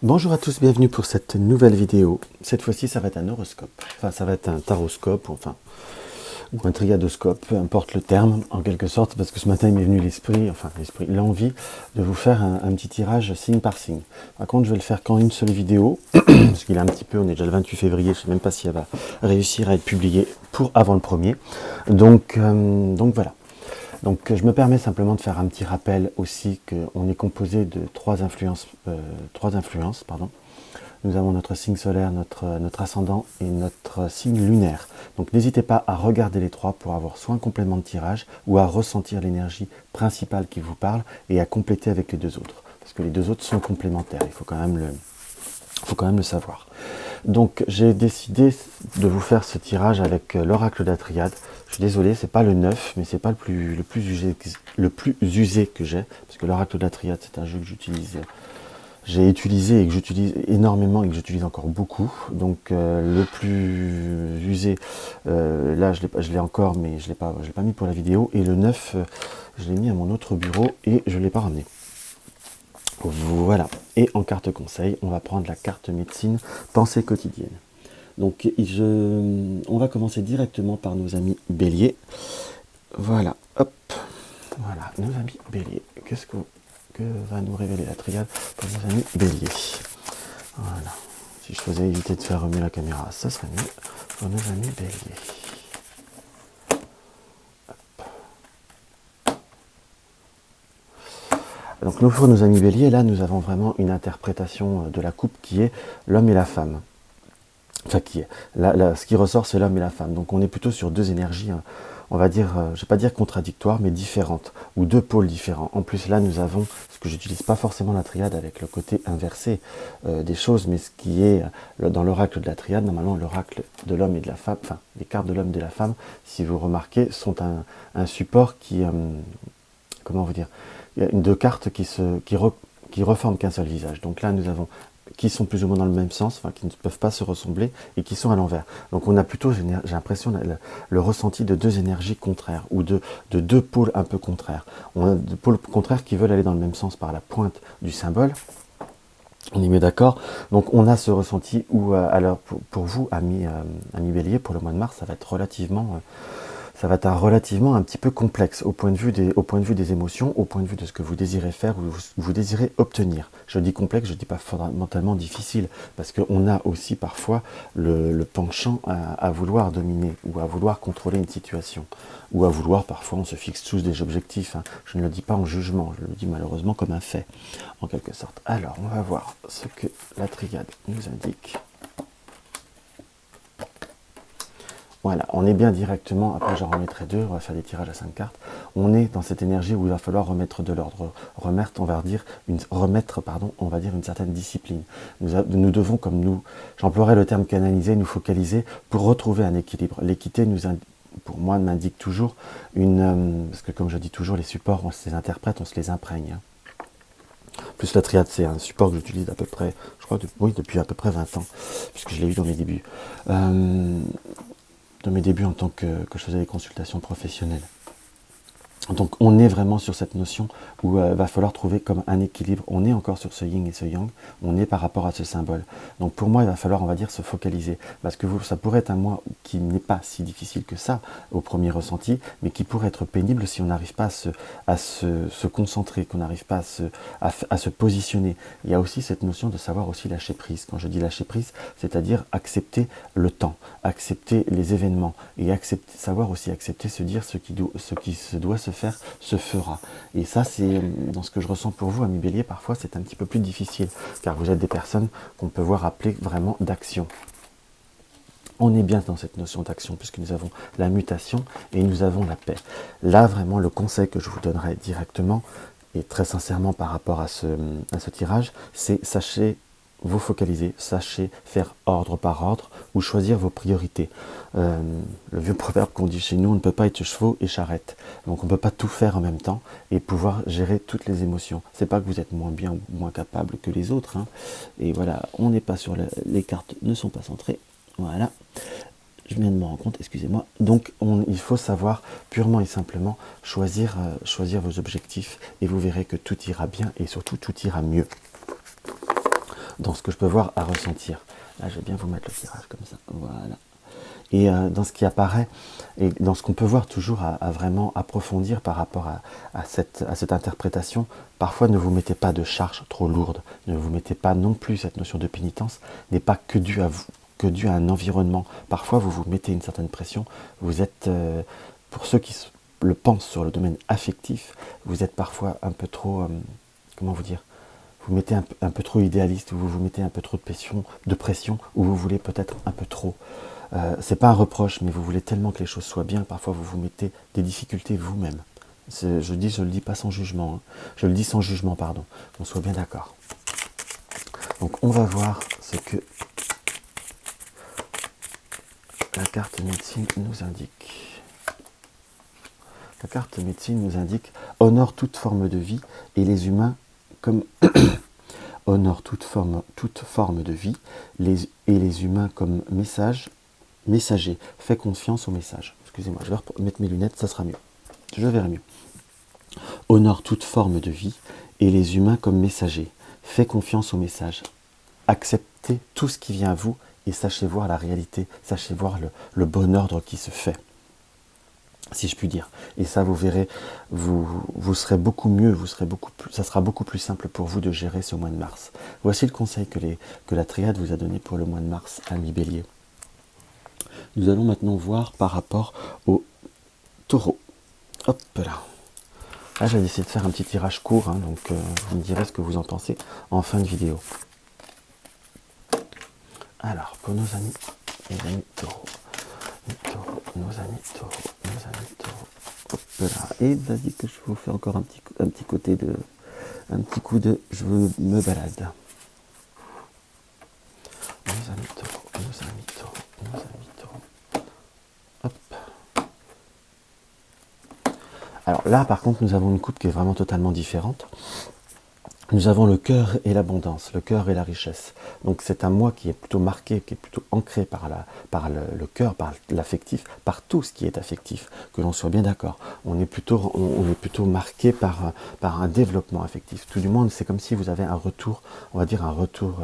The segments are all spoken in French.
Bonjour à tous, bienvenue pour cette nouvelle vidéo. Cette fois-ci, ça va être un horoscope. Enfin, ça va être un taroscope, ou un triadoscope, peu importe le terme, en quelque sorte, parce que ce matin, il m'est venu l'envie de vous faire un petit tirage signe par signe. Par contre, je vais le faire qu'en une seule vidéo, parce qu'il est un petit peu, on est déjà le 28 février, je ne sais même pas si elle va réussir à être publiée pour avant le premier. Donc voilà. Donc je me permets simplement de faire un petit rappel aussi qu'on est composé de trois influences, pardon. Nous avons notre signe solaire, notre ascendant et notre signe lunaire. Donc n'hésitez pas à regarder les trois pour avoir soit un complément de tirage ou à ressentir l'énergie principale qui vous parle et à compléter avec les deux autres. Parce que les deux autres sont complémentaires, il faut quand même le savoir. Donc j'ai décidé de vous faire ce tirage avec l'oracle d'Atriade. Je suis désolé, c'est pas le 9, mais c'est pas le plus usé que j'ai, parce que l'oracle d'Atriade, c'est un jeu que j'ai utilisé et que j'utilise énormément et que j'utilise encore beaucoup. Donc le plus usé, là je l'ai encore, mais je l'ai pas mis pour la vidéo. Et le 9, je l'ai mis à mon autre bureau et je ne l'ai pas ramené. Voilà. Et en carte conseil, on va prendre la carte médecine, pensée quotidienne. Donc on va commencer directement par nos amis béliers. Voilà, hop, voilà, nos amis béliers. Que va nous révéler la triade pour nos amis béliers? Voilà. Si je faisais éviter de faire remuer la caméra, ça serait mieux pour nos amis béliers. Donc nous, pour nos amis béliers, là nous avons vraiment une interprétation de la coupe qui est l'homme et la femme. Enfin, ce qui ressort, c'est l'homme et la femme. Donc on est plutôt sur deux énergies, on va dire, je ne vais pas dire contradictoires, mais différentes, ou deux pôles différents. En plus, là, nous avons, ce que j'utilise pas forcément la triade avec le côté inversé des choses, mais ce qui est dans l'oracle de la triade, normalement, l'oracle de l'homme et de la femme, enfin, les cartes de l'homme et de la femme, si vous remarquez, sont un support qui, comment vous dire, il y a deux cartes qui reforment qu'un seul visage. Donc là, nous avons qui sont plus ou moins dans le même sens, enfin, qui ne peuvent pas se ressembler et qui sont à l'envers. Donc on a plutôt, j'ai l'impression, le ressenti de deux énergies contraires ou de deux pôles un peu contraires. On a deux pôles contraires qui veulent aller dans le même sens par la pointe du symbole. On y met d'accord. Donc on a ce ressenti où, alors pour vous, amis bélier, pour le mois de mars, ça va être relativement un petit peu complexe au point de vue des émotions, au point de vue de ce que vous désirez faire ou vous désirez obtenir. Je dis complexe, je ne dis pas fondamentalement difficile, parce qu'on a aussi parfois le penchant à vouloir dominer ou à vouloir contrôler une situation, ou à vouloir, parfois on se fixe tous des objectifs. Je ne le dis pas en jugement, je le dis malheureusement comme un fait, en quelque sorte. Alors, on va voir ce que la triade nous indique. Voilà, on est bien directement, après j'en remettrai deux, on va faire des tirages à 5 cartes. On est dans cette énergie où il va falloir remettre de l'ordre, remettre, on va dire une certaine discipline. Nous devons, j'emploierai le terme canaliser, nous focaliser pour retrouver un équilibre. L'équité pour moi, m'indique toujours parce que comme je dis toujours, les supports, on se les interprète, on se les imprègne. Plus la triade, c'est un support que j'utilise à peu près, je crois, depuis à peu près 20 ans, puisque je l'ai eu dans mes débuts. En tant que je faisais des consultations professionnelles. Donc on est vraiment sur cette notion où il va falloir trouver comme un équilibre. On est encore sur ce yin et ce yang, on est par rapport à ce symbole. Donc pour moi, il va falloir, on va dire, se focaliser. Parce que ça pourrait être un mois qui n'est pas si difficile que ça au premier ressenti, mais qui pourrait être pénible si on n'arrive pas à se concentrer, qu'on n'arrive pas à se positionner. Il y a aussi cette notion de savoir aussi lâcher prise. Quand je dis lâcher prise, c'est-à-dire accepter le temps, accepter les événements et savoir aussi accepter, se dire ce qui se doit se faire, se fera. Et ça, c'est dans ce que je ressens pour vous, amis bélier, parfois c'est un petit peu plus difficile, car vous êtes des personnes qu'on peut voir appeler vraiment d'action. On est bien dans cette notion d'action, puisque nous avons la mutation et nous avons la paix. Là, vraiment, le conseil que je vous donnerai directement, et très sincèrement par rapport à ce tirage, c'est sachez vous focaliser, sachez faire ordre par ordre ou choisir vos priorités. Le vieux proverbe qu'on dit chez nous, on ne peut pas être chevaux et charrette. Donc on ne peut pas tout faire en même temps et pouvoir gérer toutes les émotions. C'est pas que vous êtes moins bien ou moins capable que les autres. Et voilà, on n'est pas sur les cartes ne sont pas centrées. Voilà. Je viens de me rendre compte, excusez-moi. Donc il faut savoir purement et simplement choisir vos objectifs et vous verrez que tout ira bien et surtout tout ira mieux. dans ce que je peux voir à ressentir. Là, je vais bien vous mettre le tirage comme ça. Voilà. Et dans ce qui apparaît, et dans ce qu'on peut voir toujours à vraiment approfondir par rapport à cette interprétation, parfois ne vous mettez pas de charge trop lourde, ne vous mettez pas non plus, cette notion de pénitence n'est pas que due à vous, que due à un environnement. Parfois vous vous mettez une certaine pression, vous êtes, pour ceux qui le pensent sur le domaine affectif, vous êtes parfois un peu trop, comment vous dire, vous mettez un peu trop idéaliste, ou vous vous mettez un peu trop de pression, ou vous voulez peut-être un peu trop. C'est pas un reproche, mais vous voulez tellement que les choses soient bien, parfois vous vous mettez des difficultés vous-même. Je le dis pas sans jugement, hein. Je le dis sans jugement, pardon, qu'on soit bien d'accord. Donc on va voir ce que la carte médecine nous indique. La carte médecine nous indique « Honore toute forme de vie et les humains comme... » Honore toute forme de vie et les humains comme messager. Fais confiance au message. Excusez-moi, je vais mettre mes lunettes, ça sera mieux. Je verrai mieux. Honore toute forme de vie et les humains comme messagers. Fais confiance au message. Acceptez tout ce qui vient à vous et sachez voir la réalité, sachez voir le bon ordre qui se fait, si je puis dire. Et ça, vous verrez, vous serez beaucoup mieux, ça sera beaucoup plus simple pour vous de gérer ce mois de mars. Voici le conseil que la triade vous a donné pour le mois de mars, ami Bélier. Nous allons maintenant voir par rapport au taureau. Hop là. Là, j'ai décidé de faire un petit tirage court, hein, donc vous me direz ce que vous en pensez en fin de vidéo. Alors, pour nos amis taureaux. Nos amis taureaux. Hop là. Et vas-y que je vous fais encore un petit coup de je me balade. Nos amis taureaux. Hop. Alors là, par contre, nous avons une coupe qui est vraiment totalement différente. Nous avons le cœur et l'abondance, le cœur et la richesse. Donc c'est un moi qui est plutôt marqué, qui est plutôt ancré par le cœur, par l'affectif, par tout ce qui est affectif, que l'on soit bien d'accord. On est plutôt marqué par un développement affectif. Tout du moins, c'est comme si vous avez un retour, on va dire un retour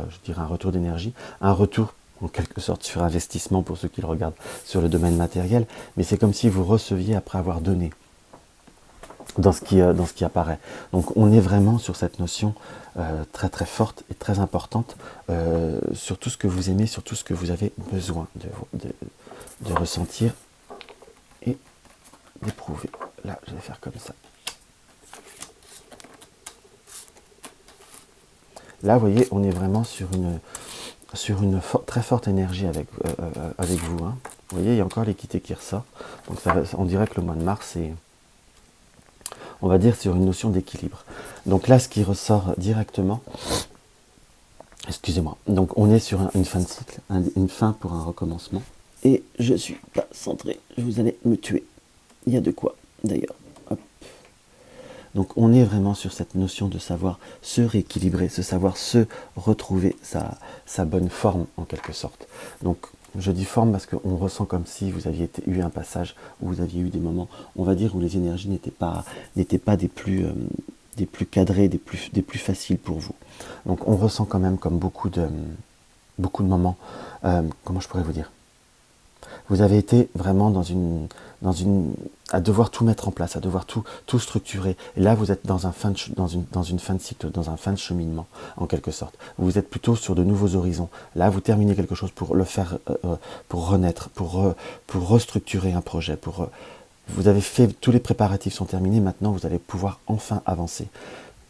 d'énergie, un retour en quelque sorte sur investissement pour ceux qui le regardent sur le domaine matériel, mais c'est comme si vous receviez après avoir donné. Dans ce qui apparaît. Donc on est vraiment sur cette notion très très forte et très importante sur tout ce que vous aimez, sur tout ce que vous avez besoin de ressentir et d'éprouver. Là, je vais faire comme ça. Là, vous voyez, on est vraiment sur une très forte énergie avec vous. Hein. Vous voyez, il y a encore l'équité qui ressort. Donc on dirait que le mois de mars est... on va dire sur une notion d'équilibre. Donc là, ce qui ressort directement, excusez-moi, donc on est sur une fin de cycle, une fin pour un recommencement. Et je suis pas centré, vous allez me tuer. Il y a de quoi, d'ailleurs. Hop. Donc on est vraiment sur cette notion de savoir se rééquilibrer, de savoir se retrouver sa bonne forme, en quelque sorte. Donc, je dis forme parce qu'on ressent comme si vous aviez eu un passage où vous aviez eu des moments, on va dire, où les énergies n'étaient pas des plus cadrées, des plus faciles pour vous. Donc on ressent quand même comme beaucoup de moments, comment je pourrais vous dire, vous avez été vraiment à devoir tout mettre en place, à devoir tout structurer. Et là, vous êtes dans une fin de cycle, dans un fin de cheminement, en quelque sorte. Vous êtes plutôt sur de nouveaux horizons. Là, vous terminez quelque chose pour le faire, pour renaître, pour restructurer un projet. Vous avez fait, tous les préparatifs sont terminés. Maintenant, vous allez pouvoir enfin avancer.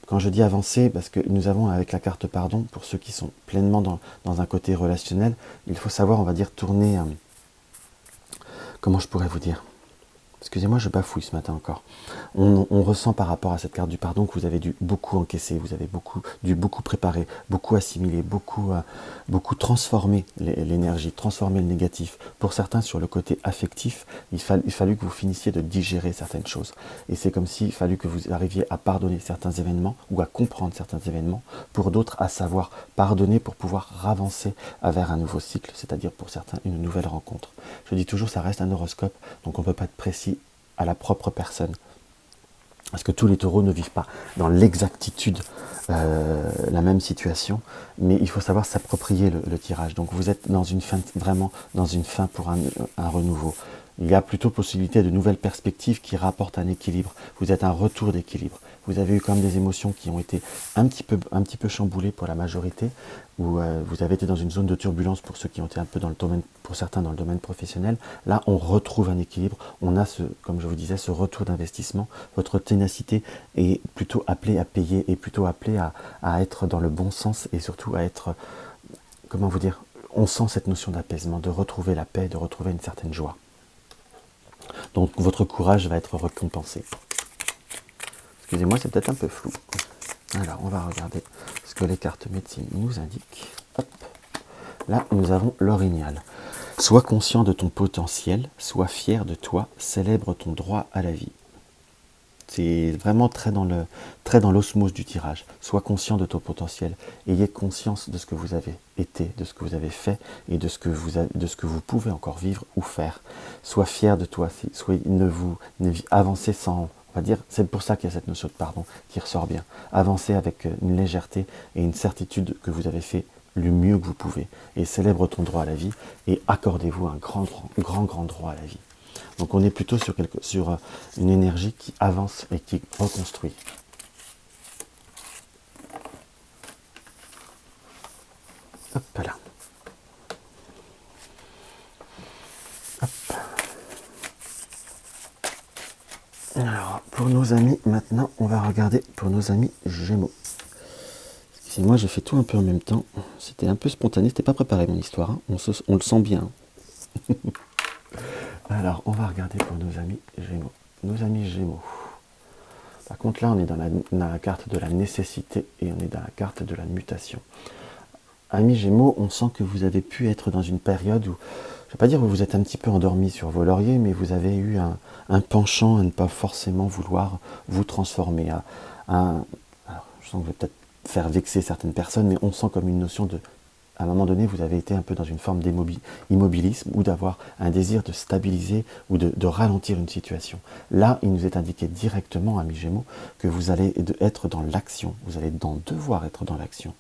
Quand je dis avancer, parce que nous avons avec la carte pardon, pour ceux qui sont pleinement dans un côté relationnel, il faut savoir, on va dire, tourner... comment je pourrais vous dire? Excusez-moi, je bafouille ce matin encore. On ressent par rapport à cette carte du pardon que vous avez dû beaucoup encaisser, vous avez dû beaucoup préparer, beaucoup assimiler, beaucoup transformer l'énergie, transformer le négatif. Pour certains, sur le côté affectif, il fallu que vous finissiez de digérer certaines choses. Et c'est comme s'il fallu que vous arriviez à pardonner certains événements ou à comprendre certains événements. Pour d'autres, à savoir pardonner pour pouvoir avancer vers un nouveau cycle, c'est-à-dire pour certains, une nouvelle rencontre. Je dis toujours, ça reste un horoscope, donc on ne peut pas être précis à la propre personne. Parce que tous les taureaux ne vivent pas dans l'exactitude la même situation, mais il faut savoir s'approprier le tirage. Donc vous êtes dans une fin, vraiment dans une fin pour un renouveau. Il y a plutôt possibilité de nouvelles perspectives qui rapportent un équilibre. Vous êtes un retour d'équilibre. Vous avez eu quand même des émotions qui ont été un petit peu chamboulées pour la majorité, où vous avez été dans une zone de turbulence pour ceux qui ont été un peu dans le domaine, pour certains dans le domaine professionnel. Là, on retrouve un équilibre. On a comme je vous disais, ce retour d'investissement. Votre ténacité est plutôt appelée à payer, et plutôt appelée à être dans le bon sens et surtout à être, comment vous dire, on sent cette notion d'apaisement, de retrouver la paix, de retrouver une certaine joie. Donc votre courage va être récompensé. Excusez-moi, c'est peut-être un peu flou. Alors, on va regarder ce que les cartes médecine nous indiquent. Hop. Là, nous avons l'orignal. Sois conscient de ton potentiel, sois fier de toi, célèbre ton droit à la vie. C'est vraiment très dans l'osmose du tirage. Sois conscient de ton potentiel. Ayez conscience de ce que vous avez été, de ce que vous avez fait et de ce que vous pouvez encore vivre ou faire. Sois fier de toi. Avancez sans, on va dire, c'est pour ça qu'il y a cette notion de pardon qui ressort bien. Avancez avec une légèreté et une certitude que vous avez fait le mieux que vous pouvez. Et célèbre ton droit à la vie et accordez-vous un grand droit à la vie. Donc on est plutôt sur une énergie qui avance et qui reconstruit. Hop là. Hop. Alors pour nos amis, maintenant on va regarder pour nos amis Gémeaux. Moi j'ai fait tout un peu en même temps. C'était un peu spontané, c'était pas préparé mon histoire. Hein. On le sent bien. Alors, on va regarder pour nos amis Gémeaux. Nos amis Gémeaux. Par contre, là, on est dans la carte de la nécessité et on est dans la carte de la mutation. Amis Gémeaux, on sent que vous avez pu être dans une période où, je ne vais pas dire où vous êtes un petit peu endormi sur vos lauriers, mais vous avez eu un penchant à ne pas forcément vouloir vous transformer. Alors, je sens que je vais peut-être faire vexer certaines personnes, mais on sent comme une notion de... À un moment donné, vous avez été un peu dans une forme d'immobilisme ou d'avoir un désir de stabiliser ou de ralentir une situation. Là, il nous est indiqué directement, amis Gémeaux, que vous allez être dans l'action. Vous allez devoir être dans l'action.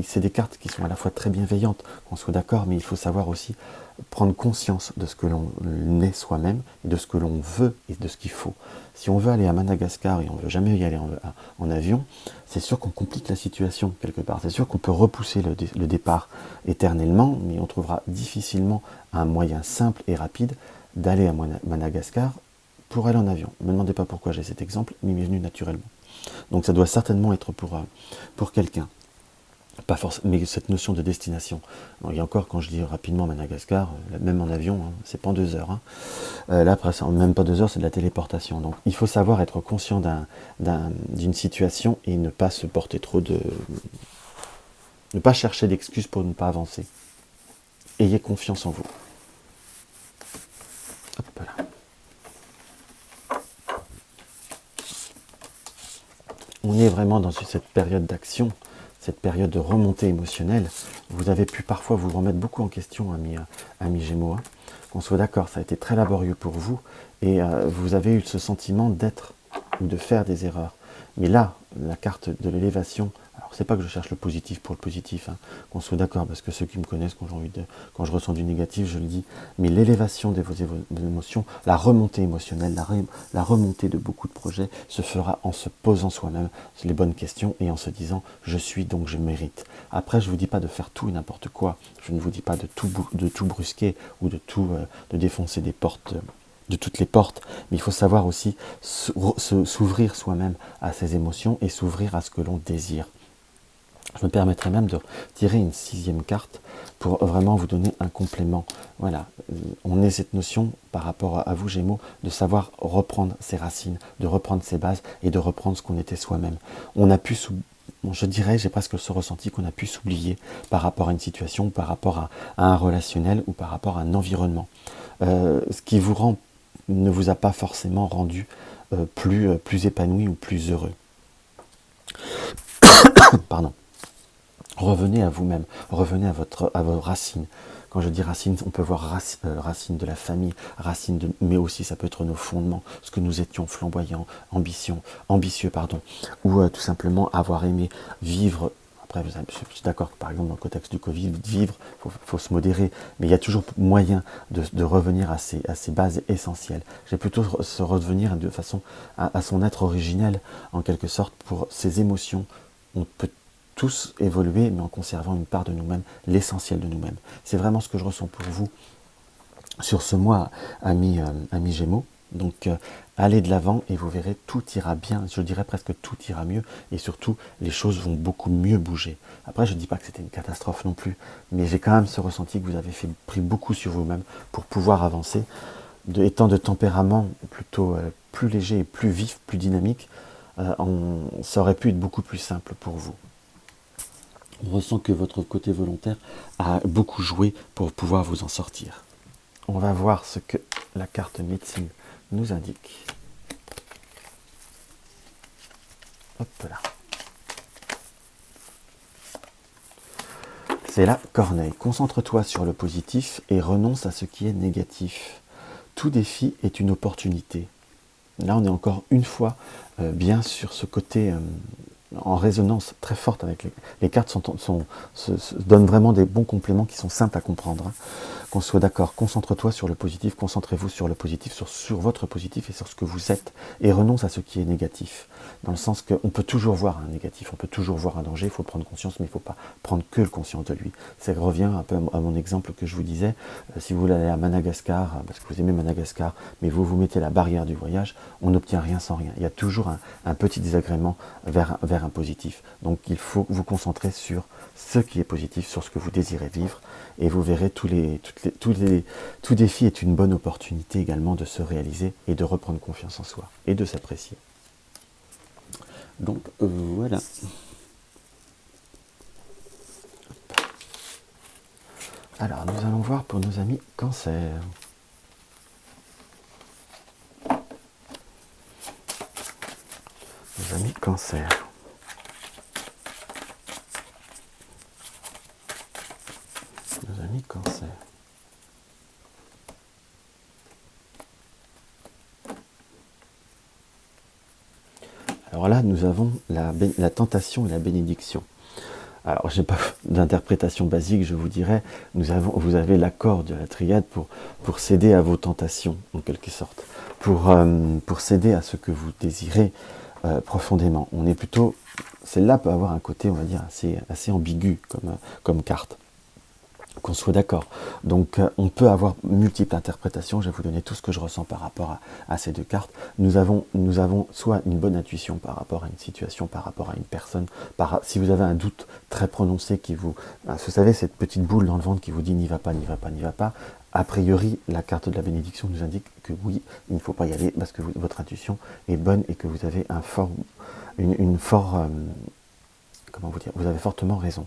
C'est des cartes qui sont à la fois très bienveillantes, qu'on soit d'accord, mais il faut savoir aussi prendre conscience de ce que l'on est soi-même, et de ce que l'on veut et de ce qu'il faut. Si on veut aller à Madagascar et on ne veut jamais y aller en avion, c'est sûr qu'on complique la situation quelque part. C'est sûr qu'on peut repousser le départ éternellement, mais on trouvera difficilement un moyen simple et rapide d'aller à Madagascar pour aller en avion. Ne me demandez pas pourquoi j'ai cet exemple, mais il m'est venu naturellement. Donc ça doit certainement être pour quelqu'un. Pas forcément, mais cette notion de destination. Alors, il y a encore, quand je dis rapidement Madagascar, même en avion, hein, c'est pas en 2 heures. Hein. Là, après, même pas 2 heures, c'est de la téléportation. Donc, il faut savoir être conscient d'une situation et ne pas se porter trop de... Ne pas chercher d'excuses pour ne pas avancer. Ayez confiance en vous. Hop là. On est vraiment dans cette période d'action, cette période de remontée émotionnelle. Vous avez pu parfois vous remettre beaucoup en question, amis Gémeaux. Hein. Qu'on soit d'accord, ça a été très laborieux pour vous et vous avez eu ce sentiment d'être ou de faire des erreurs. Mais là, la carte de l'élévation, alors c'est pas que je cherche le positif pour le positif, hein, qu'on soit d'accord, parce que ceux qui me connaissent, quand je ressens du négatif, je le dis, mais l'élévation de vos émotions, la remontée émotionnelle, la remontée de beaucoup de projets se fera en se posant soi-même les bonnes questions et en se disant « je suis donc je mérite ». Après, je ne vous dis pas de faire tout et n'importe quoi, je ne vous dis pas de tout brusquer ou de défoncer des portes, de toutes les portes, mais il faut savoir aussi s'ouvrir soi-même à ses émotions et s'ouvrir à ce que l'on désire. Je me permettrai même de tirer une 6e carte pour vraiment vous donner un complément. Voilà, on a cette notion par rapport à vous Gémeaux de savoir reprendre ses racines, de reprendre ses bases et de reprendre ce qu'on était soi-même. On a pu, je dirais, j'ai presque ce ressenti qu'on a pu s'oublier par rapport à une situation, par rapport à un relationnel ou par rapport à un environnement. Ce qui ne vous a pas forcément rendu plus épanoui ou plus heureux. Pardon. Revenez à vous-même, revenez à vos racines. Quand je dis racine, on peut voir racine de la famille, mais aussi ça peut être nos fondements, ce que nous étions flamboyants, ambitieux, pardon, ou tout simplement avoir aimé vivre. Après, je suis d'accord que par exemple dans le contexte du Covid, vivre, faut se modérer, mais il y a toujours moyen de revenir à ces bases essentielles. J'ai plutôt se revenir de façon à son être originel, en quelque sorte, pour ses émotions. On peut tous évoluer, mais en conservant une part de nous-mêmes, l'essentiel de nous-mêmes. C'est vraiment ce que je ressens pour vous sur ce mois, amis Gémeaux. Donc, allez de l'avant et vous verrez, tout ira bien. Je dirais presque tout ira mieux. Et surtout, les choses vont beaucoup mieux bouger. Après, je ne dis pas que c'était une catastrophe non plus. Mais j'ai quand même ce ressenti que vous avez pris beaucoup sur vous-même pour pouvoir avancer. Étant de tempérament plutôt plus léger et plus vif, plus dynamique, ça aurait pu être beaucoup plus simple pour vous. On ressent que votre côté volontaire a beaucoup joué pour pouvoir vous en sortir. On va voir ce que la carte médecine nous indique. Hop là. C'est la corneille. Concentre-toi sur le positif et renonce à ce qui est négatif. Tout défi est une opportunité. Là, on est encore une fois bien sur ce côté en résonance très forte avec les cartes donnent vraiment des bons compléments qui sont simples à comprendre. Qu'on soit d'accord, concentre-toi sur le positif, concentrez-vous sur le positif, sur votre positif et sur ce que vous êtes, et renonce à ce qui est négatif. Dans le sens qu'on peut toujours voir un négatif, on peut toujours voir un danger, il faut prendre conscience, mais il ne faut pas prendre que le conscience de lui. Ça revient un peu à mon exemple que je vous disais, si vous voulez aller à Madagascar, parce que vous aimez Madagascar, mais vous mettez la barrière du voyage, on n'obtient rien sans rien. Il y a toujours un petit désagrément vers un positif. Donc il faut vous concentrer sur ce qui est positif, sur ce que vous désirez vivre, et vous verrez tout défi est une bonne opportunité également de se réaliser et de reprendre confiance en soi et de s'apprécier. Donc voilà. Alors nous allons voir pour nos amis Cancer. Nos amis Cancer. Nos amis Cancer. Alors là, nous avons la tentation et la bénédiction. Alors, je n'ai pas d'interprétation basique, je vous dirais, vous avez l'accord de la triade pour céder à vos tentations, en quelque sorte, pour céder à ce que vous désirez profondément. On est plutôt, celle-là peut avoir un côté, on va dire, assez ambigu comme carte. Qu'on soit d'accord. Donc on peut avoir multiples interprétations, je vais vous donner tout ce que je ressens par rapport à ces deux cartes. Nous avons soit une bonne intuition par rapport à une situation, par rapport à une personne, si vous avez un doute très prononcé vous savez, cette petite boule dans le ventre qui vous dit n'y va pas, n'y va pas, n'y va pas, a priori la carte de la bénédiction nous indique que oui, il ne faut pas y aller parce que votre intuition est bonne et que vous avez vous avez fortement raison.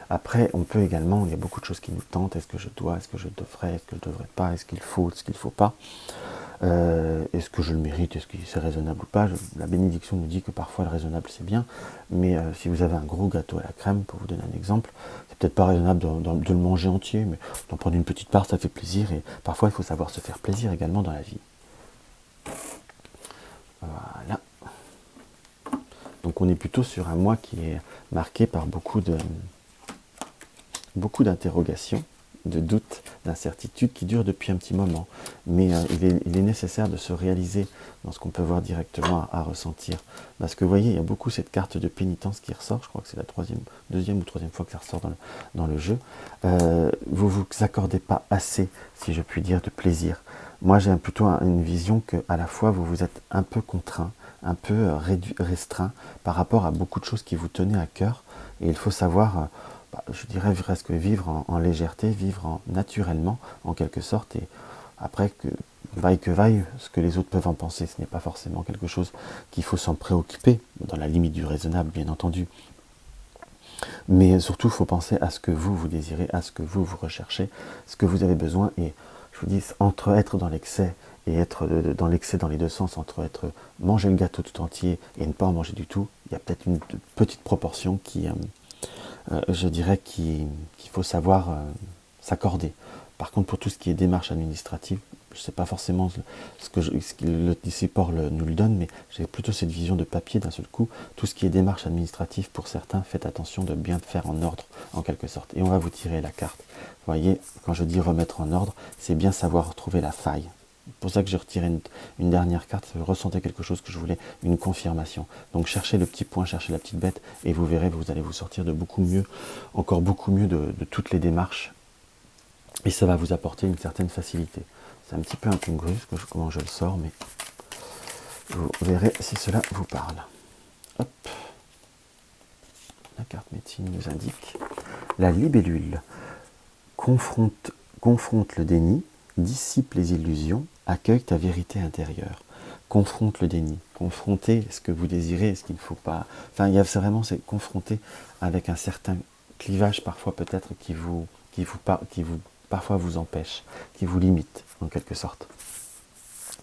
Après, on peut également, il y a beaucoup de choses qui nous tentent. Est-ce que je dois, est-ce que je devrais, est-ce que je ne devrais pas, est-ce qu'il faut, est-ce qu'il ne faut pas, est-ce que je le mérite, est-ce que c'est raisonnable ou pas. La bénédiction nous dit que parfois le raisonnable c'est bien, mais si vous avez un gros gâteau à la crème, pour vous donner un exemple, c'est peut-être pas raisonnable de le manger entier, mais d'en prendre une petite part, ça fait plaisir, et parfois il faut savoir se faire plaisir également dans la vie. Voilà. Donc on est plutôt sur un mois qui est marqué par beaucoup d'interrogations, de doutes, d'incertitudes qui durent depuis un petit moment. Mais il est nécessaire de se réaliser dans ce qu'on peut voir directement à ressentir. Parce que vous voyez, il y a beaucoup cette carte de pénitence qui ressort, je crois que c'est la deuxième ou troisième fois que ça ressort dans le jeu. Vous vous accordez pas assez, si je puis dire, de plaisir. Moi j'ai plutôt une vision qu'à la fois vous êtes un peu contraint, un peu restreint par rapport à beaucoup de choses qui vous tenaient à cœur. Et il faut savoir, je dirais presque vivre en légèreté, vivre naturellement en quelque sorte. Et après, que vaille ce que les autres peuvent en penser, ce n'est pas forcément quelque chose qu'il faut s'en préoccuper, dans la limite du raisonnable bien entendu. Mais surtout, il faut penser à ce que vous désirez, à ce que vous recherchez, ce que vous avez besoin. Et je vous dis, entre être dans l'excès et être dans l'excès dans les deux sens, entre manger le gâteau tout entier et ne pas en manger du tout, il y a peut-être une petite proportion je dirais qu'il faut savoir s'accorder. Par contre, pour tout ce qui est démarche administrative, je ne sais pas forcément ce que le support nous le donne, mais j'ai plutôt cette vision de papier d'un seul coup. Tout ce qui est démarche administrative, pour certains, faites attention de bien faire en ordre, en quelque sorte. Et on va vous tirer la carte. Vous voyez, quand je dis remettre en ordre, c'est bien savoir retrouver la faille. C'est pour ça que j'ai retiré une dernière carte. Je ressentais quelque chose que je voulais, une confirmation. Donc cherchez le petit point, cherchez la petite bête, et vous verrez, vous allez vous sortir de beaucoup mieux, encore beaucoup mieux de toutes les démarches. Et ça va vous apporter une certaine facilité. C'est un petit peu incongru comment je le sors, mais vous verrez si cela vous parle. Hop. La carte médecine nous indique la libellule confronte le déni, dissipe les illusions, accueille ta vérité intérieure. Confronte le déni. Confronter ce que vous désirez, ce qu'il ne faut pas. Enfin, il y a vraiment c'est confronter avec un certain clivage parfois peut-être qui vous parfois vous empêche, qui vous limite en quelque sorte.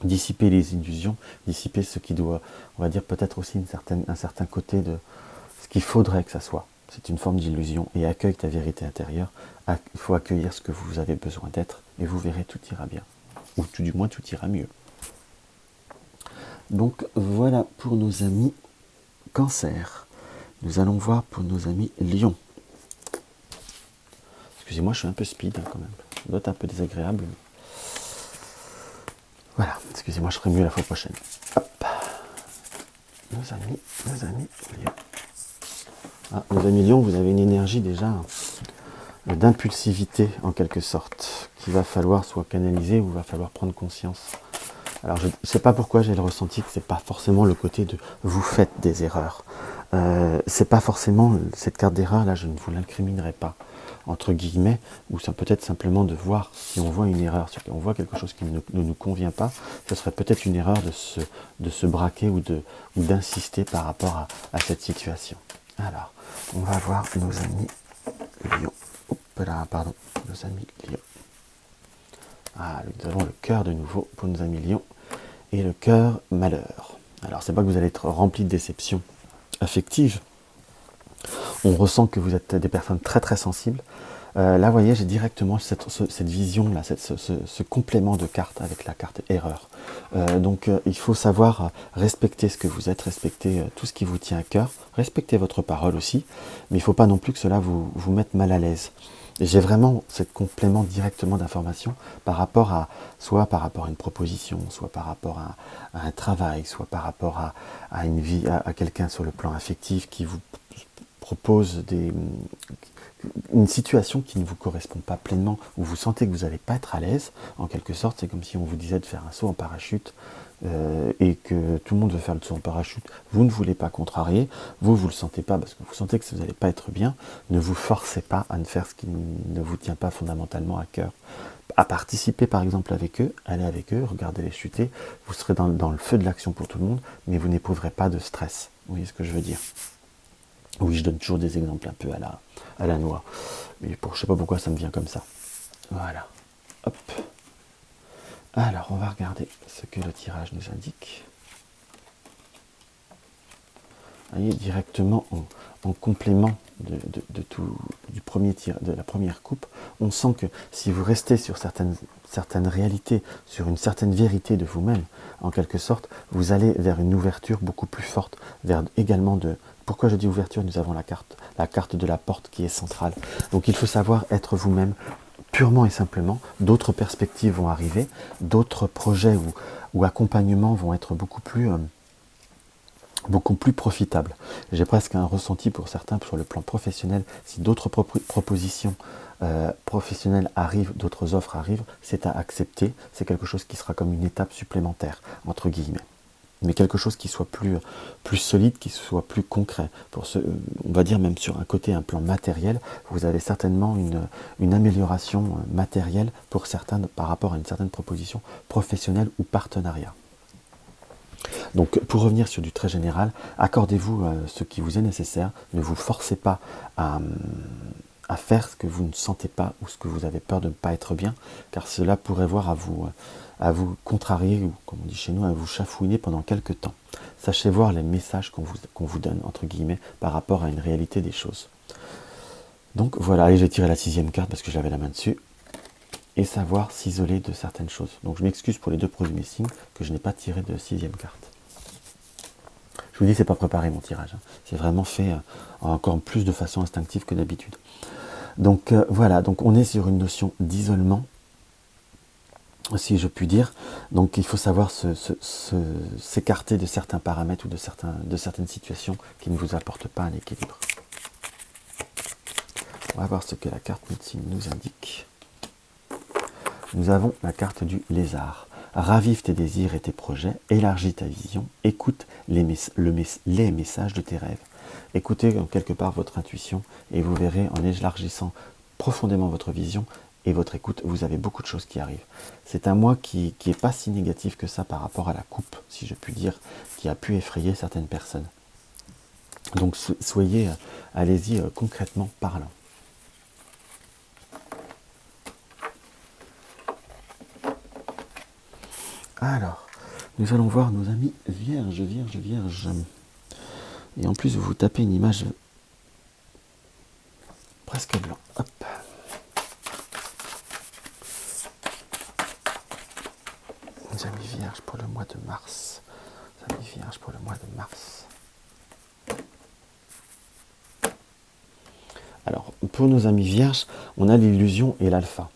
Dissiper les illusions, dissiper ce qui doit, on va dire peut-être aussi un certain côté de ce qu'il faudrait que ça soit. C'est une forme d'illusion et accueille ta vérité intérieure. Il faut accueillir ce que vous avez besoin d'être et vous verrez tout ira bien. Ou tout du moins tout ira mieux. Donc voilà pour nos amis Cancer. Nous allons voir pour nos amis Lion. Excusez-moi, je suis un peu speed quand même. Ça doit être un peu désagréable. Mais... voilà, excusez-moi, je ferai mieux la fois prochaine. Hop. Nos amis Lion. Ah, nos amis Lion, vous avez une énergie déjà d'impulsivité en quelque sorte, qu'il va falloir soit canaliser ou va falloir prendre conscience. Alors je ne sais pas pourquoi j'ai le ressenti que c'est pas forcément le côté de vous faites des erreurs. C'est pas forcément cette carte d'erreur là, je ne vous l'incriminerai pas entre guillemets, ou ça peut être simplement de voir si on voit une erreur, si on voit quelque chose qui ne nous convient pas, ce serait peut-être une erreur de se braquer ou d'insister par rapport à cette situation. Alors, on va voir nos amis Lion. Hop là, pardon, nos amis Lion. Ah, nous avons le cœur de nouveau pour nos amis Lion et le cœur malheur. Alors, c'est pas que vous allez être rempli de déceptions affectives. On ressent que vous êtes des personnes très très sensibles. Là, vous voyez, j'ai directement cette vision-là, ce complément de carte avec la carte erreur. Donc, il faut savoir respecter ce que vous êtes, respecter tout ce qui vous tient à cœur, respecter votre parole aussi, mais il ne faut pas non plus que cela vous mette mal à l'aise. J'ai vraiment ce complément directement d'information soit par rapport à une proposition, soit par rapport à un travail, soit par rapport à une vie, à quelqu'un sur le plan affectif qui vous propose une situation qui ne vous correspond pas pleinement, où vous sentez que vous n'allez pas être à l'aise, en quelque sorte, c'est comme si on vous disait de faire un saut en parachute, et que tout le monde veut faire le saut en parachute, vous ne voulez pas contrarier, vous le sentez pas parce que vous sentez que vous n'allez pas être bien, ne vous forcez pas à ne faire ce qui ne vous tient pas fondamentalement à cœur. À participer par exemple avec eux, allez avec eux, regardez-les chuter, vous serez dans le feu de l'action pour tout le monde, mais vous n'éprouverez pas de stress. Vous voyez ce que je veux dire ? Oui, je donne toujours des exemples un peu à la noix. Mais je ne sais pas pourquoi ça me vient comme ça. Voilà. Hop. Alors, on va regarder ce que le tirage nous indique. Vous voyez, directement en complément du premier tir, de la première coupe, on sent que si vous restez sur certaines réalités, sur une certaine vérité de vous-même, en quelque sorte, vous allez vers une ouverture beaucoup plus forte, vers également Pourquoi je dis ouverture ? Nous avons la carte de la porte qui est centrale. Donc il faut savoir être vous-même purement et simplement. D'autres perspectives vont arriver, d'autres projets ou accompagnements vont être beaucoup plus profitables. J'ai presque un ressenti pour certains sur le plan professionnel. Si d'autres propositions professionnelles arrivent, d'autres offres arrivent, c'est à accepter. C'est quelque chose qui sera comme une étape supplémentaire, entre guillemets. Mais quelque chose qui soit plus solide, qui soit plus concret. On va dire même sur un plan matériel, vous avez certainement une amélioration matérielle pour certains par rapport à une certaine proposition professionnelle ou partenariat. Donc pour revenir sur du très général, accordez-vous ce qui vous est nécessaire, ne vous forcez pas à faire ce que vous ne sentez pas ou ce que vous avez peur de ne pas être bien, car cela pourrait voir à vous contrarier, ou comme on dit chez nous, à vous chafouiner pendant quelques temps. Sachez voir les messages qu'on vous donne, entre guillemets, par rapport à une réalité des choses. Donc voilà, allez, j'ai tiré la 6e carte parce que j'avais la main dessus. et savoir s'isoler de certaines choses. Donc je m'excuse pour les deux premiers signes que je n'ai pas tiré de 6e carte. Je vous dis, c'est pas préparé mon tirage, hein. C'est vraiment fait encore plus de façon instinctive que d'habitude. Donc voilà, donc on est sur une notion d'isolement, si je puis dire. Donc il faut savoir s'écarter de certains paramètres ou de certaines situations qui ne vous apportent pas un équilibre. On va voir ce que la carte médecine nous indique. Nous avons la carte du lézard. Ravive tes désirs et tes projets, élargis ta vision, écoute les messages de tes rêves. Écoutez quelque part votre intuition et vous verrez, en élargissant profondément votre vision et votre écoute, vous avez beaucoup de choses qui arrivent. C'est un mois qui n'est pas si négatif que ça par rapport à la coupe, si je puis dire, qui a pu effrayer certaines personnes. Donc soyez, allez-y concrètement parlant. Alors, nous allons voir nos amis vierges. Et en plus, vous tapez une image presque blanc. Hop. Nos amis vierges pour le mois de mars. Nos amis vierges pour le mois de mars. Alors, pour nos amis vierges, on a l'illusion et l'alpha.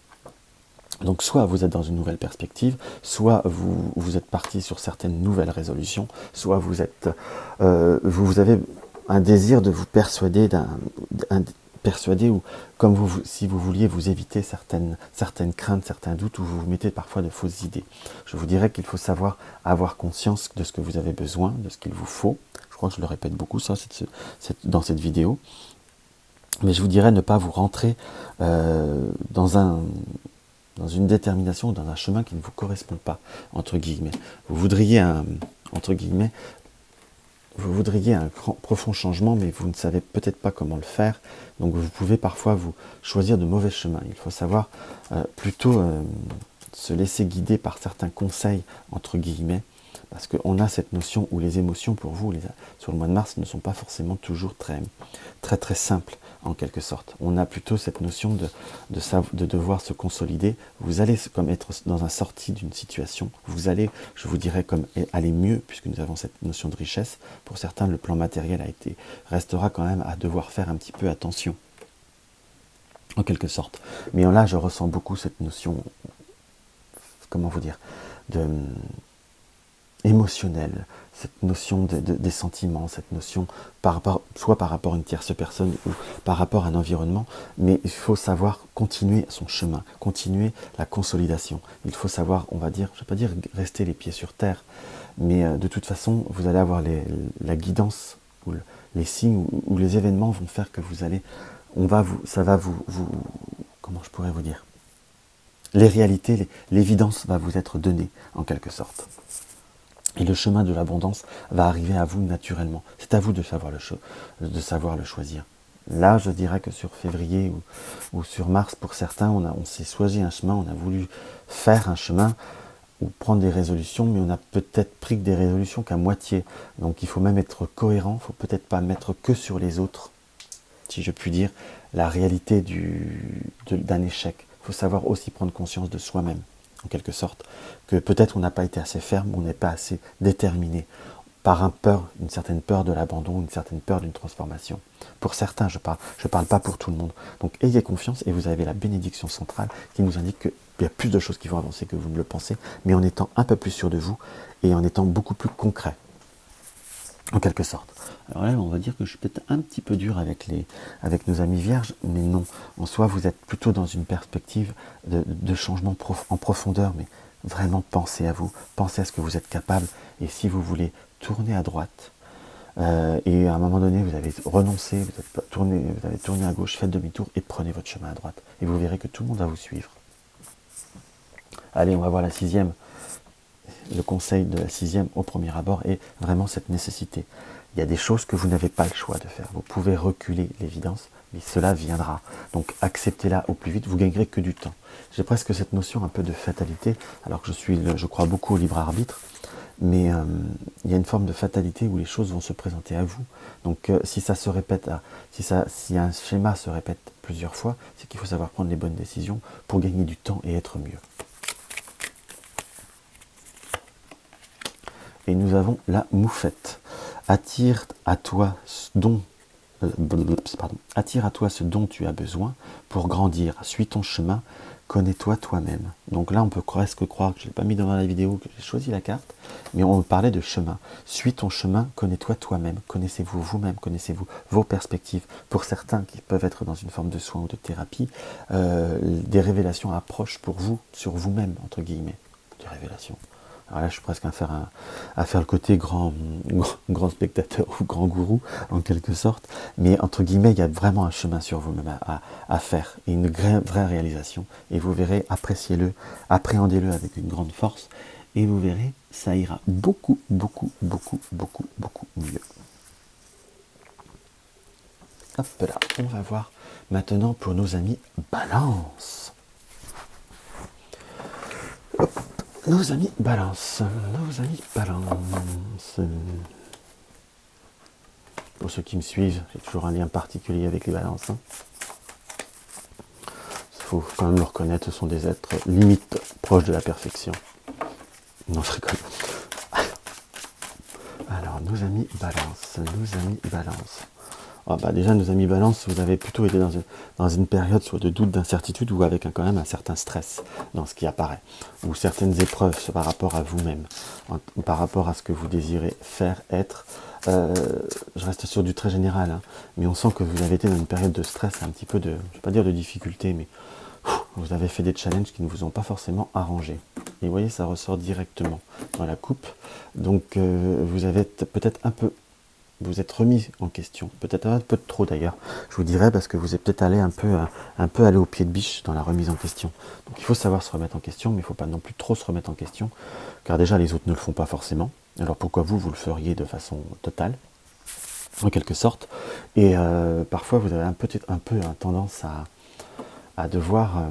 Donc soit vous êtes dans une nouvelle perspective, soit vous êtes parti sur certaines nouvelles résolutions, soit vous avez un désir de vous persuader ou comme si vous vouliez vous éviter certaines craintes, certains doutes, ou vous vous mettez parfois de fausses idées. Je vous dirais qu'il faut savoir avoir conscience de ce que vous avez besoin, de ce qu'il vous faut. Je crois que je le répète beaucoup ça dans cette vidéo. Mais je vous dirais ne pas vous rentrer dans une détermination, dans un chemin qui ne vous correspond pas, entre guillemets. Vous voudriez un profond changement, mais vous ne savez peut-être pas comment le faire. Donc vous pouvez parfois vous choisir de mauvais chemins. Il faut savoir plutôt se laisser guider par certains conseils, entre guillemets, parce qu'on a cette notion où les émotions pour vous, sur le mois de mars, ne sont pas forcément toujours très simples, en quelque sorte. On a plutôt cette notion de devoir se consolider. Vous allez comme être dans un sortie d'une situation. Vous allez, je vous dirais, comme aller mieux, puisque nous avons cette notion de richesse. Pour certains, le plan matériel restera quand même à devoir faire un petit peu attention, en quelque sorte. Mais là, je ressens beaucoup cette notion, comment vous dire, émotionnelle, cette notion des sentiments, cette notion soit par rapport à une tierce personne ou par rapport à un environnement, mais il faut savoir continuer son chemin, continuer la consolidation. Il faut savoir, on va dire, je ne vais pas dire rester les pieds sur terre, mais de toute façon, vous allez avoir la guidance, ou les signes, ou les événements vont faire que comment je pourrais vous dire, les réalités, l'évidence va vous être donnée, en quelque sorte. Et le chemin de l'abondance va arriver à vous naturellement. C'est à vous de savoir le choisir. Là, je dirais que sur février ou sur mars, pour certains, on s'est choisi un chemin, on a voulu faire un chemin ou prendre des résolutions, mais on a peut-être pris que des résolutions qu'à moitié. Donc il faut même être cohérent, il ne faut peut-être pas mettre que sur les autres, si je puis dire, la réalité d'un échec. Il faut savoir aussi prendre conscience de soi-même, en quelque sorte, que peut-être on n'a pas été assez ferme, on n'est pas assez déterminé, par une certaine peur de l'abandon, une certaine peur d'une transformation. Pour certains, je parle pas pour tout le monde. Donc ayez confiance et vous avez la bénédiction centrale qui nous indique qu'il y a plus de choses qui vont avancer que vous ne le pensez, mais en étant un peu plus sûr de vous et en étant beaucoup plus concret, en quelque sorte. Alors là, on va dire que je suis peut-être un petit peu dur avec nos amis vierges, mais non. En soi, vous êtes plutôt dans une perspective de changement en profondeur, mais vraiment pensez à vous, pensez à ce que vous êtes capable, et si vous voulez tourner à droite, et à un moment donné, vous avez renoncé, vous avez tourné à gauche, faites demi-tour et prenez votre chemin à droite. Et vous verrez que tout le monde va vous suivre. Allez, on va voir la 6e. Le conseil de la 6e au premier abord est vraiment cette nécessité. Il y a des choses que vous n'avez pas le choix de faire. Vous pouvez reculer l'évidence, mais cela viendra. Donc acceptez-la au plus vite, vous gagnerez que du temps. J'ai presque cette notion un peu de fatalité, alors que je crois beaucoup au libre arbitre, mais il y a une forme de fatalité où les choses vont se présenter à vous. Donc si ça se répète, si un schéma se répète plusieurs fois, c'est qu'il faut savoir prendre les bonnes décisions pour gagner du temps et être mieux. Et nous avons la moufette. Attire à toi ce dont tu as besoin pour grandir. Suis ton chemin, connais-toi toi-même. Donc là, on peut presque croire que je ne l'ai pas mis dans la vidéo, que j'ai choisi la carte, mais on parlait de chemin. Suis ton chemin, connais-toi toi-même. Connaissez-vous vous-même, connaissez-vous vos perspectives. Pour certains qui peuvent être dans une forme de soins ou de thérapie, des révélations approchent pour vous, sur vous-même, entre guillemets. Des révélations. Alors là, je suis presque à faire le côté grand spectateur ou grand gourou, en quelque sorte. Mais entre guillemets, il y a vraiment un chemin sur vous-même à faire, et une vraie réalisation. Et vous verrez, appréciez-le, appréhendez-le avec une grande force, et vous verrez, ça ira beaucoup mieux. Hop là, on va voir maintenant pour nos amis Balance. Hop. Nos amis Balance. Pour ceux qui me suivent, j'ai toujours un lien particulier avec les balances. Il faut quand même le reconnaître, ce sont des êtres limite proches de la perfection. Non, je rigole. Alors, nos amis Balance. Oh, déjà, nos amis Balance, vous avez plutôt été dans une période soit de doute, d'incertitude, ou avec quand même un certain stress dans ce qui apparaît, ou certaines épreuves par rapport à vous-même, par rapport à ce que vous désirez faire, être. Je reste sur du très général, hein, mais on sent que vous avez été dans une période de stress, un petit peu de, je ne vais pas dire de difficulté, mais vous avez fait des challenges qui ne vous ont pas forcément arrangé. Et vous voyez, ça ressort directement dans la coupe. Donc, vous avez peut-être vous êtes remis en question, peut-être un peu trop d'ailleurs, je vous dirais, parce que vous êtes peut-être allé un peu allé au pied de biche dans la remise en question. Donc il faut savoir se remettre en question, mais il ne faut pas non plus trop se remettre en question, car déjà les autres ne le font pas forcément. Alors pourquoi vous le feriez de façon totale, en quelque sorte. Et parfois vous avez un peu tendance à devoir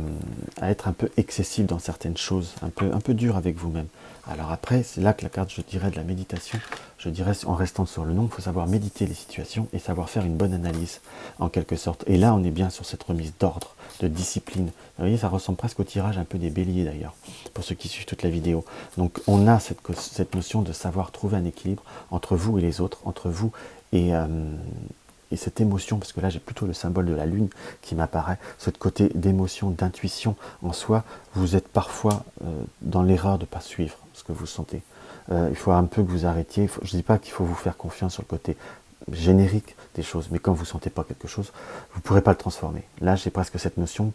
à être un peu excessif dans certaines choses, un peu dur avec vous-même. Alors après, c'est là que la carte, je dirais, de la méditation, je dirais, en restant sur le nom, il faut savoir méditer les situations et savoir faire une bonne analyse, en quelque sorte. Et là, on est bien sur cette remise d'ordre, de discipline. Vous voyez, ça ressemble presque au tirage un peu des béliers, d'ailleurs, pour ceux qui suivent toute la vidéo. Donc, on a cette notion de savoir trouver un équilibre entre vous et les autres, entre vous et cette émotion, parce que là j'ai plutôt le symbole de la lune qui m'apparaît, ce côté d'émotion, d'intuition en soi, vous êtes parfois dans l'erreur de ne pas suivre ce que vous sentez. Il faut un peu que vous arrêtiez, je ne dis pas qu'il faut vous faire confiance sur le côté générique des choses, mais quand vous ne sentez pas quelque chose, vous ne pourrez pas le transformer. Là j'ai presque cette notion,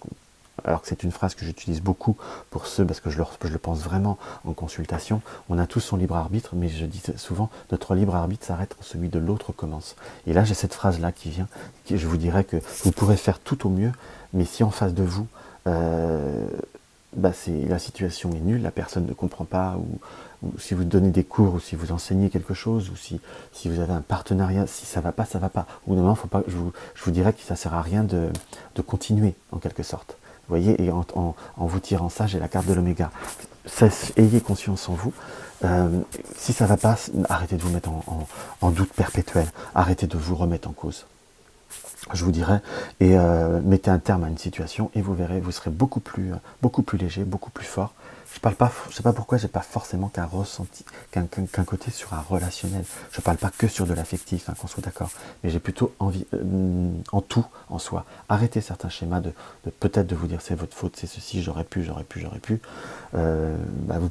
alors que c'est une phrase que j'utilise beaucoup pour ceux, parce que je le pense vraiment en consultation, on a tous son libre arbitre, mais je dis souvent, notre libre arbitre s'arrête quand celui de l'autre commence. Et là, j'ai cette phrase-là qui vient, je vous dirais que vous pourrez faire tout au mieux, mais si en face de vous, la situation est nulle, la personne ne comprend pas, ou si vous donnez des cours, ou si vous enseignez quelque chose, ou si vous avez un partenariat, si ça va pas, ça va pas. Ou non, faut pas, je vous dirais que ça sert à rien de continuer, en quelque sorte. Vous voyez, et en vous tirant ça, j'ai la carte de l'oméga. Ayez conscience en vous. Si ça ne va pas, arrêtez de vous mettre en doute perpétuel. Arrêtez de vous remettre en cause. Je vous dirais, et mettez un terme à une situation et vous verrez, vous serez beaucoup plus léger, beaucoup plus fort. Je ne sais pas pourquoi j'ai pas forcément qu'un ressenti, qu'un côté sur un relationnel. Je parle pas que sur de l'affectif, hein, qu'on soit d'accord, mais j'ai plutôt envie, en tout, en soi. Arrêtez certains schémas de peut-être de vous dire c'est votre faute, c'est ceci, j'aurais pu. Vous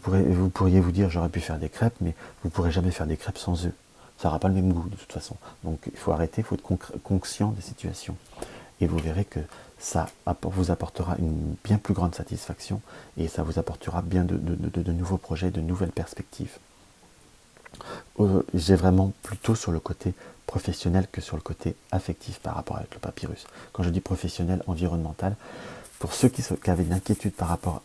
pourriez vous dire j'aurais pu faire des crêpes, mais vous pourrez jamais faire des crêpes sans œufs. Ça n'aura pas le même goût de toute façon. Donc il faut arrêter, il faut être conscient des situations. Et vous verrez que ça vous apportera une bien plus grande satisfaction et ça vous apportera bien de nouveaux projets, de nouvelles perspectives. J'ai vraiment plutôt sur le côté professionnel que sur le côté affectif par rapport avec le papyrus. Quand je dis professionnel, environnemental, pour ceux qui avaient une inquiétude par rapport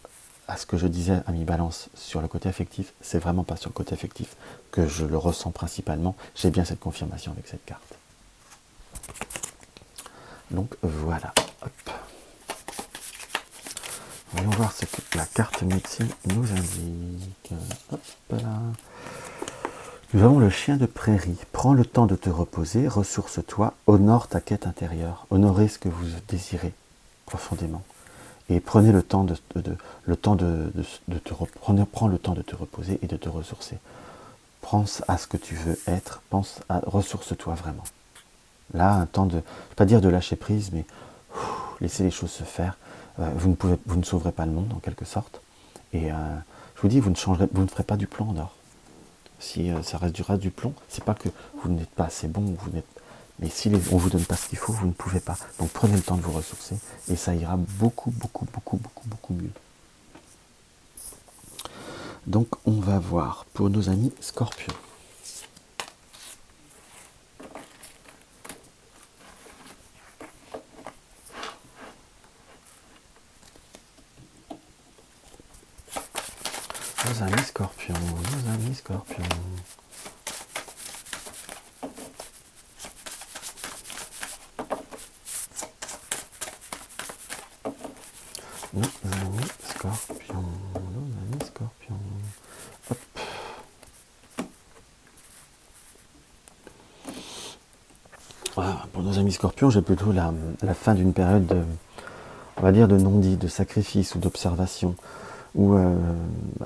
à ce que je disais à mi-balance sur le côté affectif, c'est vraiment pas sur le côté affectif que je le ressens principalement. J'ai bien cette confirmation avec cette carte. Donc voilà. Hop. Voyons voir ce que la carte médecine nous indique. Hop là. Nous avons le chien de prairie. Prends le temps de te reposer, ressource-toi, honore ta quête intérieure, honorez ce que vous désirez profondément. Et prenez le temps prends le temps de te reposer et de te ressourcer. Pense à ce que tu veux être, ressource-toi vraiment. Là, un temps de, je ne vais pas dire de lâcher prise, mais laissez les choses se faire. Vous ne sauverez pas le monde en quelque sorte. Et je vous dis, vous ne ferez pas du plomb en or. Si ça reste du plomb, c'est pas que vous n'êtes pas assez bon, mais si on vous donne pas ce qu'il faut, vous ne pouvez pas. Donc prenez le temps de vous ressourcer et ça ira beaucoup mieux. Donc on va voir pour nos amis Scorpions. Nos amis Scorpions. Nos amis Scorpions. Hop. Voilà, pour nos amis Scorpions, j'ai plutôt la fin d'une période de, on va dire, de non-dit, de sacrifice ou d'observation. Où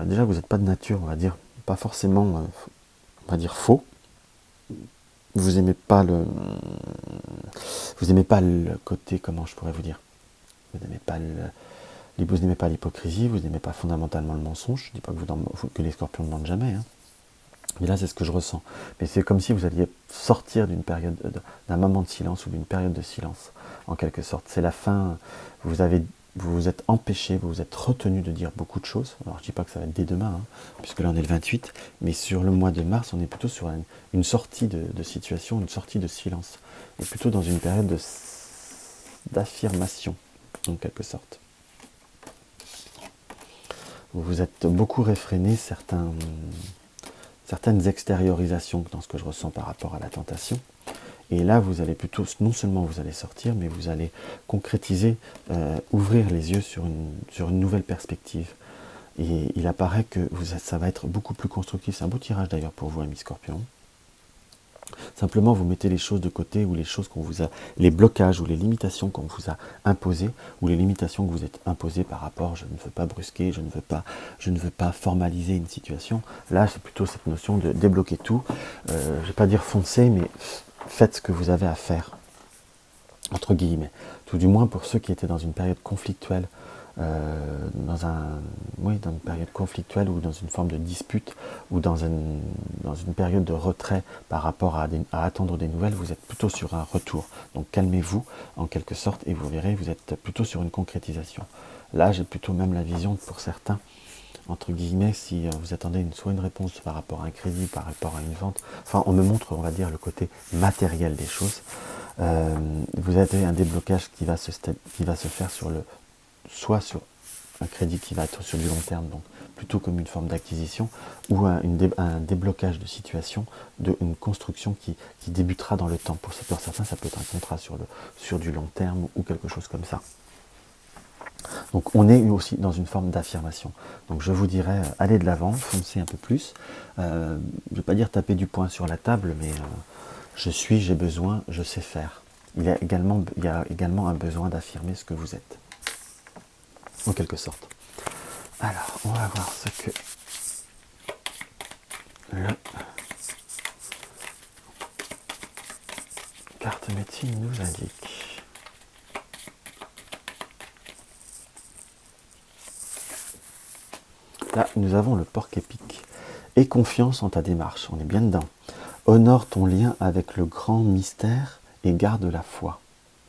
déjà vous n'êtes pas de nature, on va dire, pas forcément, on va dire faux. Vous aimez pas le côté, comment je pourrais vous dire, vous n'aimez pas l'hypocrisie, vous n'aimez pas fondamentalement le mensonge. Je dis pas que les Scorpions ne mentent jamais, hein. Mais là c'est ce que je ressens. Mais c'est comme si vous alliez sortir d'un moment de silence ou d'une période de silence, en quelque sorte. C'est la fin. Vous vous êtes empêché, vous vous êtes retenu de dire beaucoup de choses. Alors je ne dis pas que ça va être dès demain, hein, puisque là on est le 28, mais sur le mois de mars, on est plutôt sur une sortie de situation, une sortie de silence, et plutôt dans une période d'affirmation, en quelque sorte. Vous vous êtes beaucoup réfréné certaines extériorisations dans ce que je ressens par rapport à la tentation. Et là, vous allez plutôt, non seulement vous allez sortir, mais vous allez concrétiser, ouvrir les yeux sur une nouvelle perspective. Et il apparaît que ça va être beaucoup plus constructif. C'est un beau tirage d'ailleurs pour vous, amis Scorpions. Simplement, vous mettez les choses de côté, ou les blocages ou les limitations qu'on vous a imposées, ou les limitations que vous êtes imposées par rapport, je ne veux pas brusquer, je ne veux pas formaliser une situation. Là, c'est plutôt cette notion de débloquer tout. Je ne vais pas dire foncer, mais faites ce que vous avez à faire, entre guillemets. Tout du moins pour ceux qui étaient dans une période conflictuelle, dans une période conflictuelle ou dans une forme de dispute ou dans une période de retrait par rapport à attendre des nouvelles, vous êtes plutôt sur un retour. Donc calmez-vous en quelque sorte et vous verrez, vous êtes plutôt sur une concrétisation. Là, j'ai plutôt même la vision pour certains, entre guillemets, si vous attendez soit une réponse par rapport à un crédit, par rapport à une vente, enfin on me montre, on va dire, le côté matériel des choses. Vous avez un déblocage qui va se faire soit sur un crédit qui va être sur du long terme, donc plutôt comme une forme d'acquisition, ou un déblocage de situation, une construction qui débutera dans le temps. Pour certains, ça peut être un contrat sur du long terme ou quelque chose comme ça. Donc on est aussi dans une forme d'affirmation. Donc je vous dirais, allez de l'avant, foncez un peu plus. Je ne vais pas dire taper du poing sur la table, mais j'ai besoin, je sais faire. Il y a également un besoin d'affirmer ce que vous êtes, en quelque sorte. Alors, on va voir ce que la carte médecine nous indique. Là, nous avons le porc-épic. Aie confiance en ta démarche, on est bien dedans. Honore ton lien avec le grand mystère et garde la foi.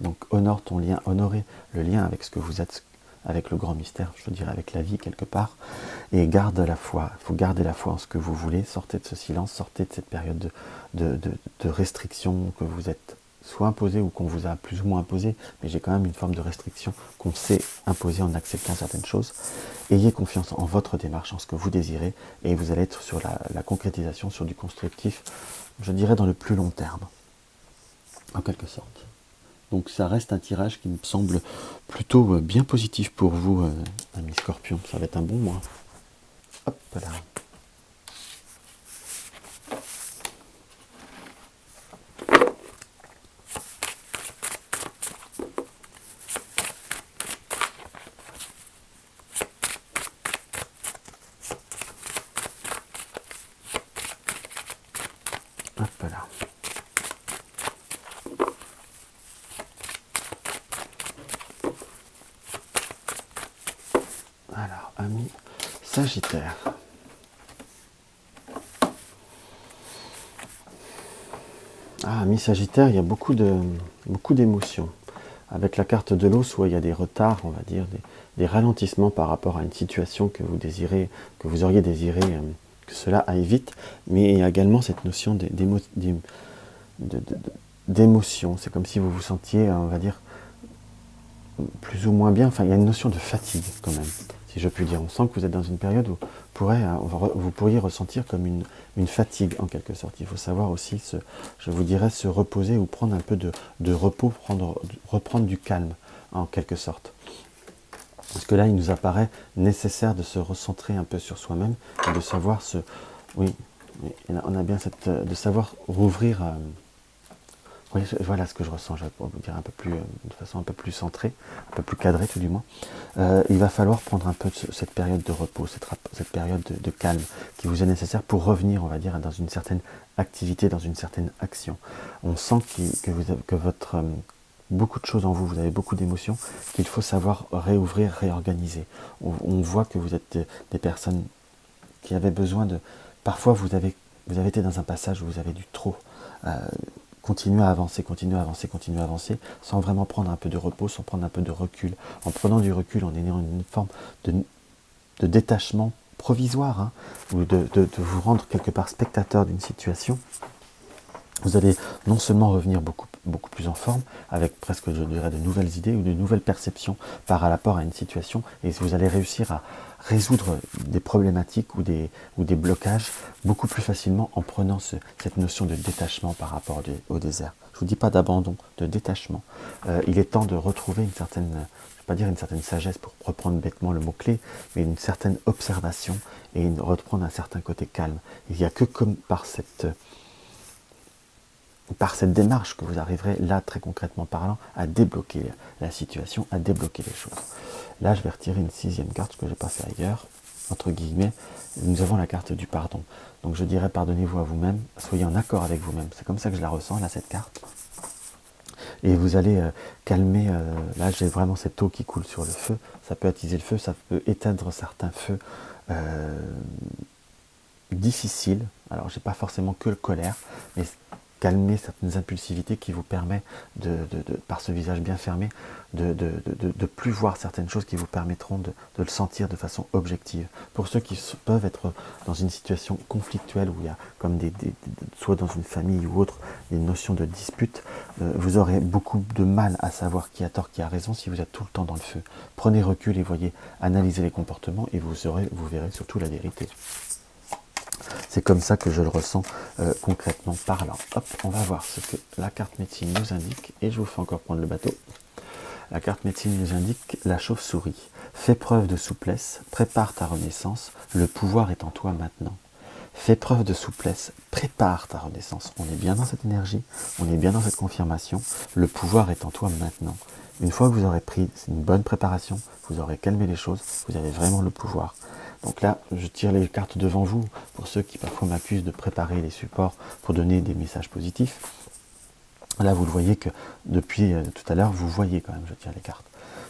Donc honore ton lien, honorez le lien avec ce que vous êtes, avec le grand mystère, je dirais avec la vie quelque part, et garde la foi. Il faut garder la foi en ce que vous voulez, sortez de ce silence, sortez de cette période de restriction que vous êtes soit imposé ou qu'on vous a plus ou moins imposé, mais j'ai quand même une forme de restriction qu'on s'est imposée en acceptant certaines choses. Ayez confiance en votre démarche, en ce que vous désirez, et vous allez être sur la concrétisation, sur du constructif, je dirais dans le plus long terme, en quelque sorte. Donc ça reste un tirage qui me semble plutôt bien positif pour vous, amis Scorpions. Ça va être un bon mois. Hop là. amis Sagittaire. Ah, amis Sagittaire, il y a beaucoup d'émotions. Avec la carte de l'eau, soit il y a des retards, on va dire, des ralentissements par rapport à une situation que vous désirez, que vous auriez désiré que cela aille vite, mais il y a également cette notion d'émotion. C'est comme si vous vous sentiez, on va dire, plus ou moins bien. Enfin, il y a une notion de fatigue quand même, si je puis dire. On sent que vous êtes dans une période où vous pourriez ressentir comme une fatigue en quelque sorte. Il faut savoir aussi, je vous dirais, se reposer ou prendre un peu de repos, reprendre du calme en quelque sorte. Parce que là, il nous apparaît nécessaire de se recentrer un peu sur soi-même et de savoir oui, on a bien de savoir rouvrir. Oui, voilà ce que je ressens, je vais vous dire un peu plus, de façon un peu plus centrée, un peu plus cadrée tout du moins. Il va falloir prendre un peu cette période de repos, cette période de calme qui vous est nécessaire pour revenir, on va dire, dans une certaine activité, dans une certaine action. On sent que votre beaucoup de choses en vous, vous avez beaucoup d'émotions qu'il faut savoir réouvrir, réorganiser. On voit que vous êtes des personnes qui avaient besoin de... Parfois, vous avez été dans un passage où vous avez du trop. Continuer à avancer, sans vraiment prendre un peu de repos, sans prendre un peu de recul. En prenant du recul, on est dans une forme de détachement provisoire, hein, ou de vous rendre quelque part spectateur d'une situation. Vous allez non seulement revenir beaucoup plus en forme, avec presque, je dirais, de nouvelles idées ou de nouvelles perceptions par rapport à une situation, et vous allez réussir à résoudre des problématiques ou des blocages beaucoup plus facilement en prenant cette notion de détachement par rapport au désert. Je ne vous dis pas d'abandon, de détachement. Il est temps de retrouver une certaine, je ne vais pas dire une certaine sagesse pour reprendre bêtement le mot-clé, mais une certaine observation et reprendre un certain côté calme. Il n'y a que comme par cette démarche que vous arriverez là, très concrètement parlant, à débloquer la situation, à débloquer les choses. Là, je vais retirer une 6e carte que je n'ai pas fait ailleurs, entre guillemets. Nous avons la carte du pardon. Donc je dirais pardonnez-vous à vous-même, soyez en accord avec vous-même. C'est comme ça que je la ressens, là, cette carte. Et vous allez calmer, là j'ai vraiment cette eau qui coule sur le feu. Ça peut attiser le feu, ça peut éteindre certains feux difficiles. Alors j'ai pas forcément que le colère, mais calmer certaines impulsivités qui vous permet par ce visage bien fermé, de plus voir certaines choses qui vous permettront de le sentir de façon objective. Pour ceux qui peuvent être dans une situation conflictuelle où il y a comme soit dans une famille ou autre, des notions de dispute, vous aurez beaucoup de mal à savoir qui a tort, qui a raison si vous êtes tout le temps dans le feu. Prenez recul et voyez, analysez les comportements et vous verrez surtout la vérité. C'est comme ça que je le ressens concrètement parlant. Hop, on va voir ce que la carte médecine nous indique. Et je vous fais encore prendre le bateau. La carte médecine nous indique la chauve-souris. Fais preuve de souplesse, prépare ta renaissance, le pouvoir est en toi maintenant. Fais preuve de souplesse, prépare ta renaissance. On est bien dans cette énergie, on est bien dans cette confirmation. Le pouvoir est en toi maintenant. Une fois que vous aurez pris une bonne préparation, vous aurez calmé les choses, vous avez vraiment le pouvoir. Donc là, je tire les cartes devant vous, pour ceux qui parfois m'accusent de préparer les supports pour donner des messages positifs. Là, vous le voyez que depuis tout à l'heure, vous voyez quand même, je tire les cartes.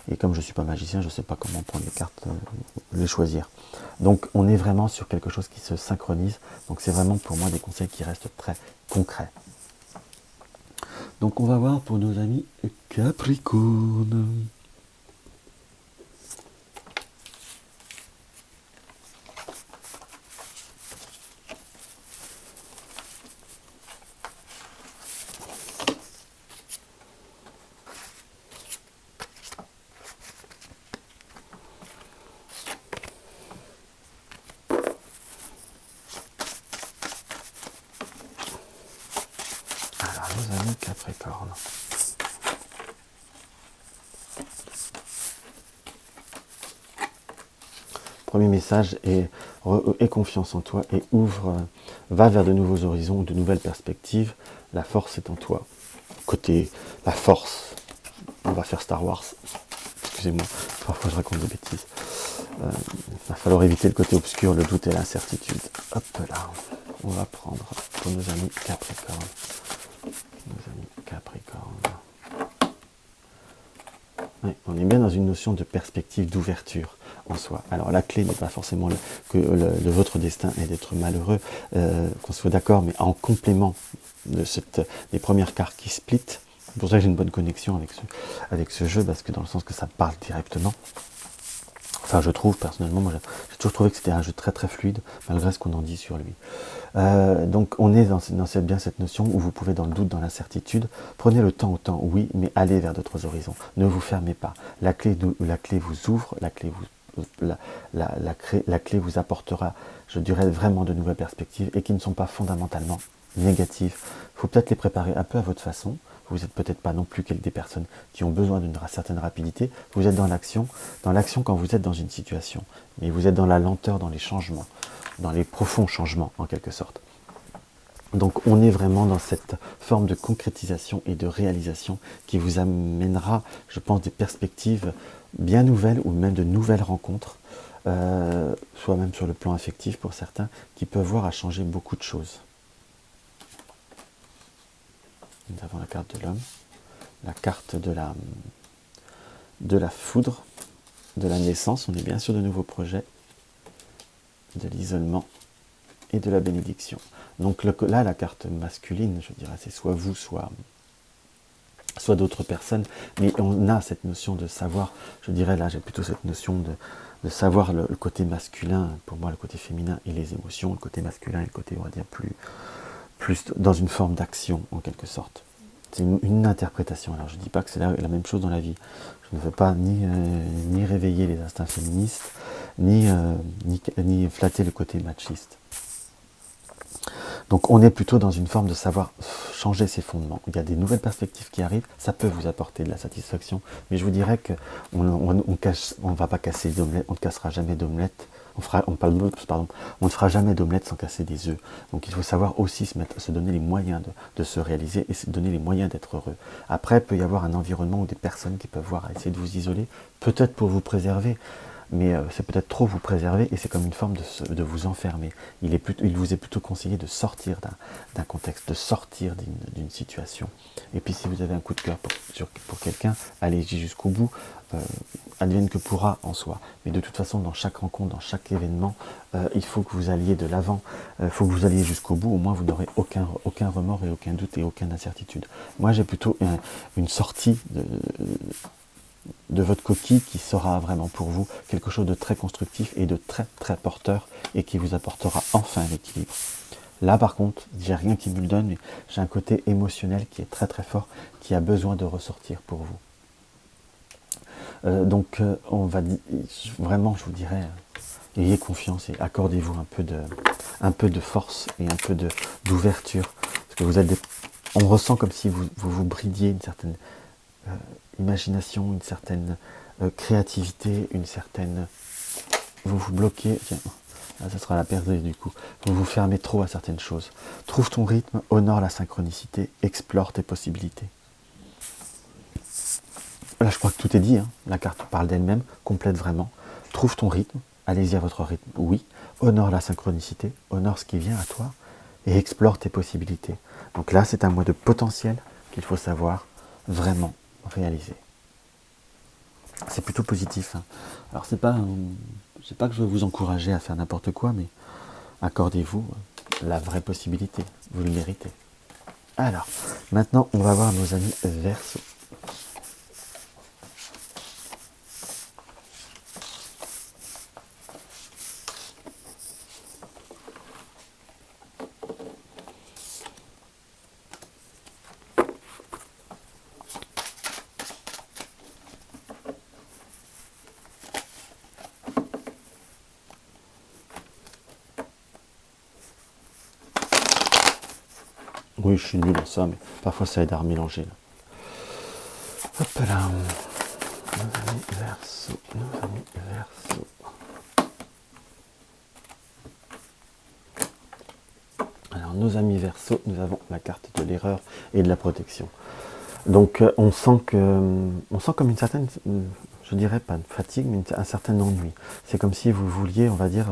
Et comme je ne suis pas magicien, je ne sais pas comment prendre les cartes, les choisir. Donc on est vraiment sur quelque chose qui se synchronise. Donc c'est vraiment pour moi des conseils qui restent très concrets. Donc on va voir pour nos amis Capricorne. Alors, nos amis Capricorne. Premier message est aie confiance en toi et va vers de nouveaux horizons, de nouvelles perspectives. La force est en toi. Côté la force, on va faire Star Wars. Excusez-moi, parfois je raconte des bêtises. Il va falloir éviter le côté obscur, le doute et l'incertitude. Hop là, on va prendre pour nos amis Capricorne. Ouais, on est bien dans une notion de perspective, d'ouverture en soi. Alors la clé n'est pas forcément que votre destin est d'être malheureux, qu'on soit d'accord, mais en complément de des premières cartes qui split. C'est pour ça que j'ai une bonne connexion avec ce jeu, parce que dans le sens que ça parle directement. Enfin, je trouve, personnellement, moi j'ai toujours trouvé que c'était un jeu très très fluide, malgré ce qu'on en dit sur lui. Donc on est dans bien cette notion où vous pouvez, dans le doute, dans l'incertitude, prenez le temps au temps, oui, mais allez vers d'autres horizons. Ne vous fermez pas. La clé vous ouvre, la clé vous apportera, je dirais, vraiment de nouvelles perspectives et qui ne sont pas fondamentalement négatives. Il faut peut-être les préparer un peu à votre façon. Vous n'êtes peut-être pas non plus des personnes qui ont besoin d'une certaine rapidité. Vous êtes dans l'action quand vous êtes dans une situation. Mais vous êtes dans la lenteur, dans les changements, dans les profonds changements en quelque sorte. Donc on est vraiment dans cette forme de concrétisation et de réalisation qui vous amènera, je pense, des perspectives bien nouvelles ou même de nouvelles rencontres, soit même sur le plan affectif pour certains, qui peuvent voir à changer beaucoup de choses. Nous avons la carte de l'homme, la carte de la foudre, de la naissance, on est bien sûr de nouveaux projets, de l'isolement et de la bénédiction. Donc là, la carte masculine, je dirais, c'est soit vous, soit d'autres personnes, mais on a cette notion de savoir, je dirais là, j'ai plutôt cette notion de savoir le côté masculin, pour moi le côté féminin et les émotions, le côté masculin et le côté, on va dire, plus dans une forme d'action, en quelque sorte. C'est une interprétation. Alors je ne dis pas que c'est la même chose dans la vie. Je ne veux pas ni réveiller les instincts féministes, ni flatter le côté machiste. Donc on est plutôt dans une forme de savoir changer ses fondements. Il y a des nouvelles perspectives qui arrivent, ça peut vous apporter de la satisfaction, mais je vous dirais qu'on ne va pas casser d'omelette, on ne cassera jamais d'omelette, on ne fera jamais d'omelette sans casser des œufs. Donc il faut savoir aussi se donner les moyens de se réaliser et se donner les moyens d'être heureux. Après, il peut y avoir un environnement ou des personnes qui peuvent voir à essayer de vous isoler, peut-être pour vous préserver, mais c'est peut-être trop vous préserver et c'est comme une forme de vous enfermer. Il vous est plutôt conseillé de sortir d'un contexte, de sortir d'une situation. Et puis si vous avez un coup de cœur pour quelqu'un, allez-y jusqu'au bout, advienne que pourra en soi. Mais de toute façon, dans chaque rencontre, dans chaque événement, il faut que vous alliez de l'avant, il faut que vous alliez jusqu'au bout, au moins vous n'aurez aucun remords et aucun doute et aucune incertitude. Moi j'ai plutôt une sortie de votre coquille qui sera vraiment pour vous quelque chose de très constructif et de très très porteur et qui vous apportera enfin l'équilibre. Là par contre, j'ai rien qui me le donne, mais j'ai un côté émotionnel qui est très très fort, qui a besoin de ressortir pour vous. Donc vraiment je vous dirais, ayez confiance et accordez-vous un peu de force et un peu d'ouverture, parce que on ressent comme si vous bridiez une certaine imagination, une certaine créativité, une certaine... Vous vous bloquez, tiens, là, ça sera la perdue du coup, vous vous fermez trop à certaines choses. Trouve ton rythme, honore la synchronicité, explore tes possibilités. Là je crois que tout est dit, hein. La carte parle d'elle-même, complète vraiment. Trouve ton rythme, allez-y à votre rythme, oui. Honore la synchronicité, honore ce qui vient à toi et explore tes possibilités. Donc là c'est un mois de potentiel qu'il faut savoir vraiment réaliser. C'est plutôt positif. Hein. Alors c'est pas que je veux vous encourager à faire n'importe quoi, mais accordez-vous la vraie possibilité. Vous le méritez. Alors, maintenant on va voir nos amis Verseau. Oui, je suis nul en ça, mais parfois ça aide à remélanger. Là. Hop là. Nos amis Verseau. Alors, nos amis Verseau, nous avons la carte de l'erreur et de la protection. Donc, on sent comme une certaine, je dirais pas une fatigue, mais un certain ennui. C'est comme si vous vouliez, on va dire...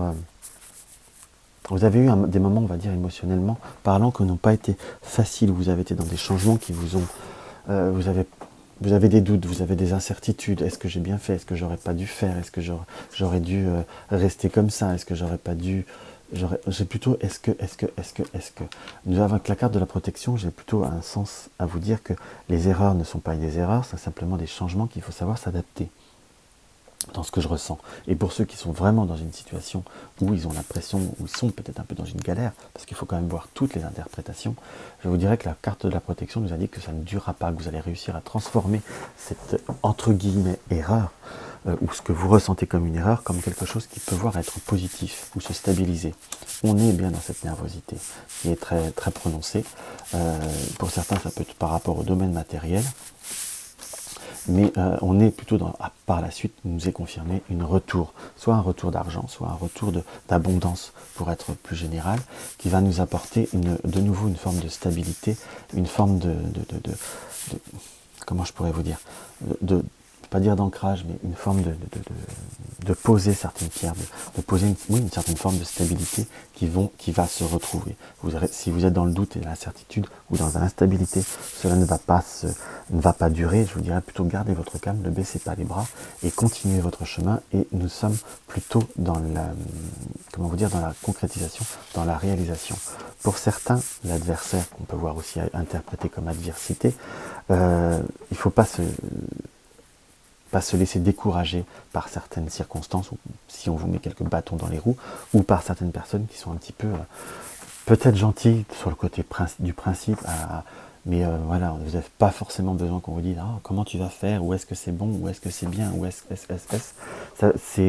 Vous avez eu des moments, on va dire, émotionnellement parlant, qui n'ont pas été faciles. Vous avez été dans des changements qui vous ont... vous avez vous avez des doutes, vous avez des incertitudes. Est-ce que j'ai bien fait? Est-ce que j'aurais pas dû faire? Est-ce que j'aurais dû rester comme ça? Est-ce que j'aurais pas dû... J'ai plutôt est-ce que. Nous avons avec la carte de la protection, j'ai plutôt un sens à vous dire que les erreurs ne sont pas des erreurs, c'est simplement des changements qu'il faut savoir s'adapter dans ce que je ressens. Et pour ceux qui sont vraiment dans une situation où ils ont l'impression, où ils sont peut-être un peu dans une galère, parce qu'il faut quand même voir toutes les interprétations, je vous dirais que la carte de la protection nous a dit que ça ne durera pas, que vous allez réussir à transformer cette entre guillemets erreur, ou ce que vous ressentez comme une erreur, comme quelque chose qui peut voir être positif ou se stabiliser. On est bien dans cette nervosité qui est très, très prononcée. Pour certains, ça peut être par rapport au domaine matériel, mais on est plutôt dans, par la suite, nous est confirmé un retour, soit un retour d'argent, soit un retour d'abondance, pour être plus général, qui va nous apporter de nouveau une forme de stabilité, une forme comment je pourrais vous dire, pas dire d'ancrage, mais une forme de poser certaines pierres, de poser une certaine forme de stabilité qui va se retrouver. Si vous êtes dans le doute et l'incertitude ou dans l'instabilité, cela ne va pas durer. Je vous dirais plutôt gardez votre calme, ne baissez pas les bras et continuez votre chemin. Et nous sommes plutôt dans dans la concrétisation, dans la réalisation. Pour certains, l'adversaire, qu'on peut voir aussi interprété comme adversité, il ne faut pas se laisser décourager par certaines circonstances, ou si on vous met quelques bâtons dans les roues, ou par certaines personnes qui sont un petit peu peut-être gentilles sur le côté du principe, mais voilà, vous n'avez pas forcément besoin qu'on vous dise comment tu vas faire, ou est-ce que c'est bon, ou est-ce que c'est bien, ou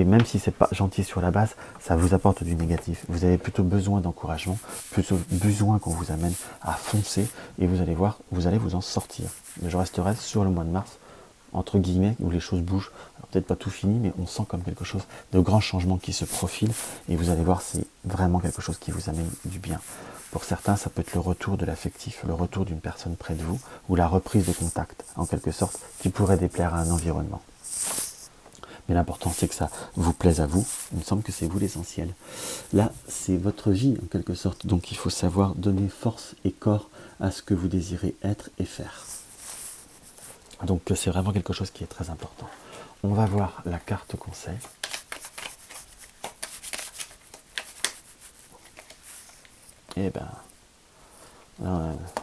même si c'est pas gentil sur la base, ça vous apporte du négatif. Vous avez plutôt besoin d'encouragement, plutôt besoin qu'on vous amène à foncer, et vous allez voir, vous allez vous en sortir. Mais je resterai sur le mois de mars, entre guillemets, où les choses bougent. Alors, peut-être pas tout fini, mais on sent comme quelque chose de grands changements qui se profilent, et vous allez voir, c'est vraiment quelque chose qui vous amène du bien. Pour certains, ça peut être le retour de l'affectif, le retour d'une personne près de vous, ou la reprise de contact, en quelque sorte, qui pourrait déplaire à un environnement. Mais l'important, c'est que ça vous plaise à vous. Il me semble que c'est vous l'essentiel. Là, c'est votre vie, en quelque sorte. Donc, il faut savoir donner force et corps à ce que vous désirez être et faire. Donc c'est vraiment quelque chose qui est très important. On va voir la carte conseil. Et ben,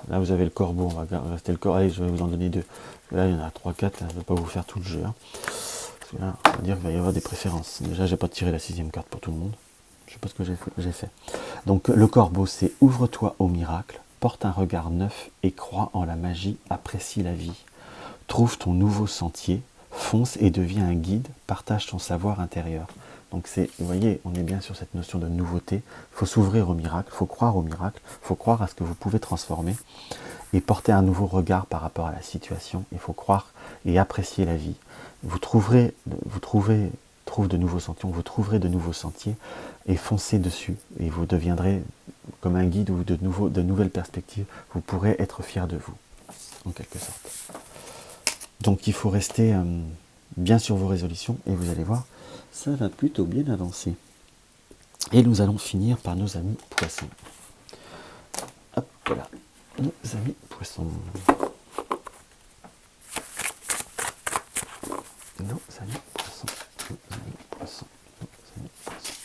là vous avez le corbeau, on va rester le corbeau. Allez, je vais vous en donner deux. Là il y en a 3-4, je ne vais pas vous faire tout le jeu. Parce que là, on va dire qu'il va y avoir des préférences. Déjà, j'ai pas tiré la 6e carte pour tout le monde. Je sais pas ce que j'ai fait. Donc le corbeau, c'est ouvre-toi au miracle, porte un regard neuf et crois en la magie, apprécie la vie. Trouve ton nouveau sentier, fonce et deviens un guide, partage ton savoir intérieur. Donc vous voyez, on est bien sur cette notion de nouveauté. Il faut s'ouvrir au miracle, il faut croire au miracle, il faut croire à ce que vous pouvez transformer et porter un nouveau regard par rapport à la situation. Il faut croire et apprécier la vie. Vous trouverez de nouveaux sentiers, vous trouverez de nouveaux sentiers et foncez dessus. Et vous deviendrez comme un guide ou de nouvelles perspectives. Vous pourrez être fier de vous, en quelque sorte. Donc il faut rester bien sur vos résolutions et vous allez voir, ça va plutôt bien avancer. Et nous allons finir par nos amis poissons. Hop, voilà, nos amis poissons. Nos amis poissons, nos amis poissons, nos amis poissons.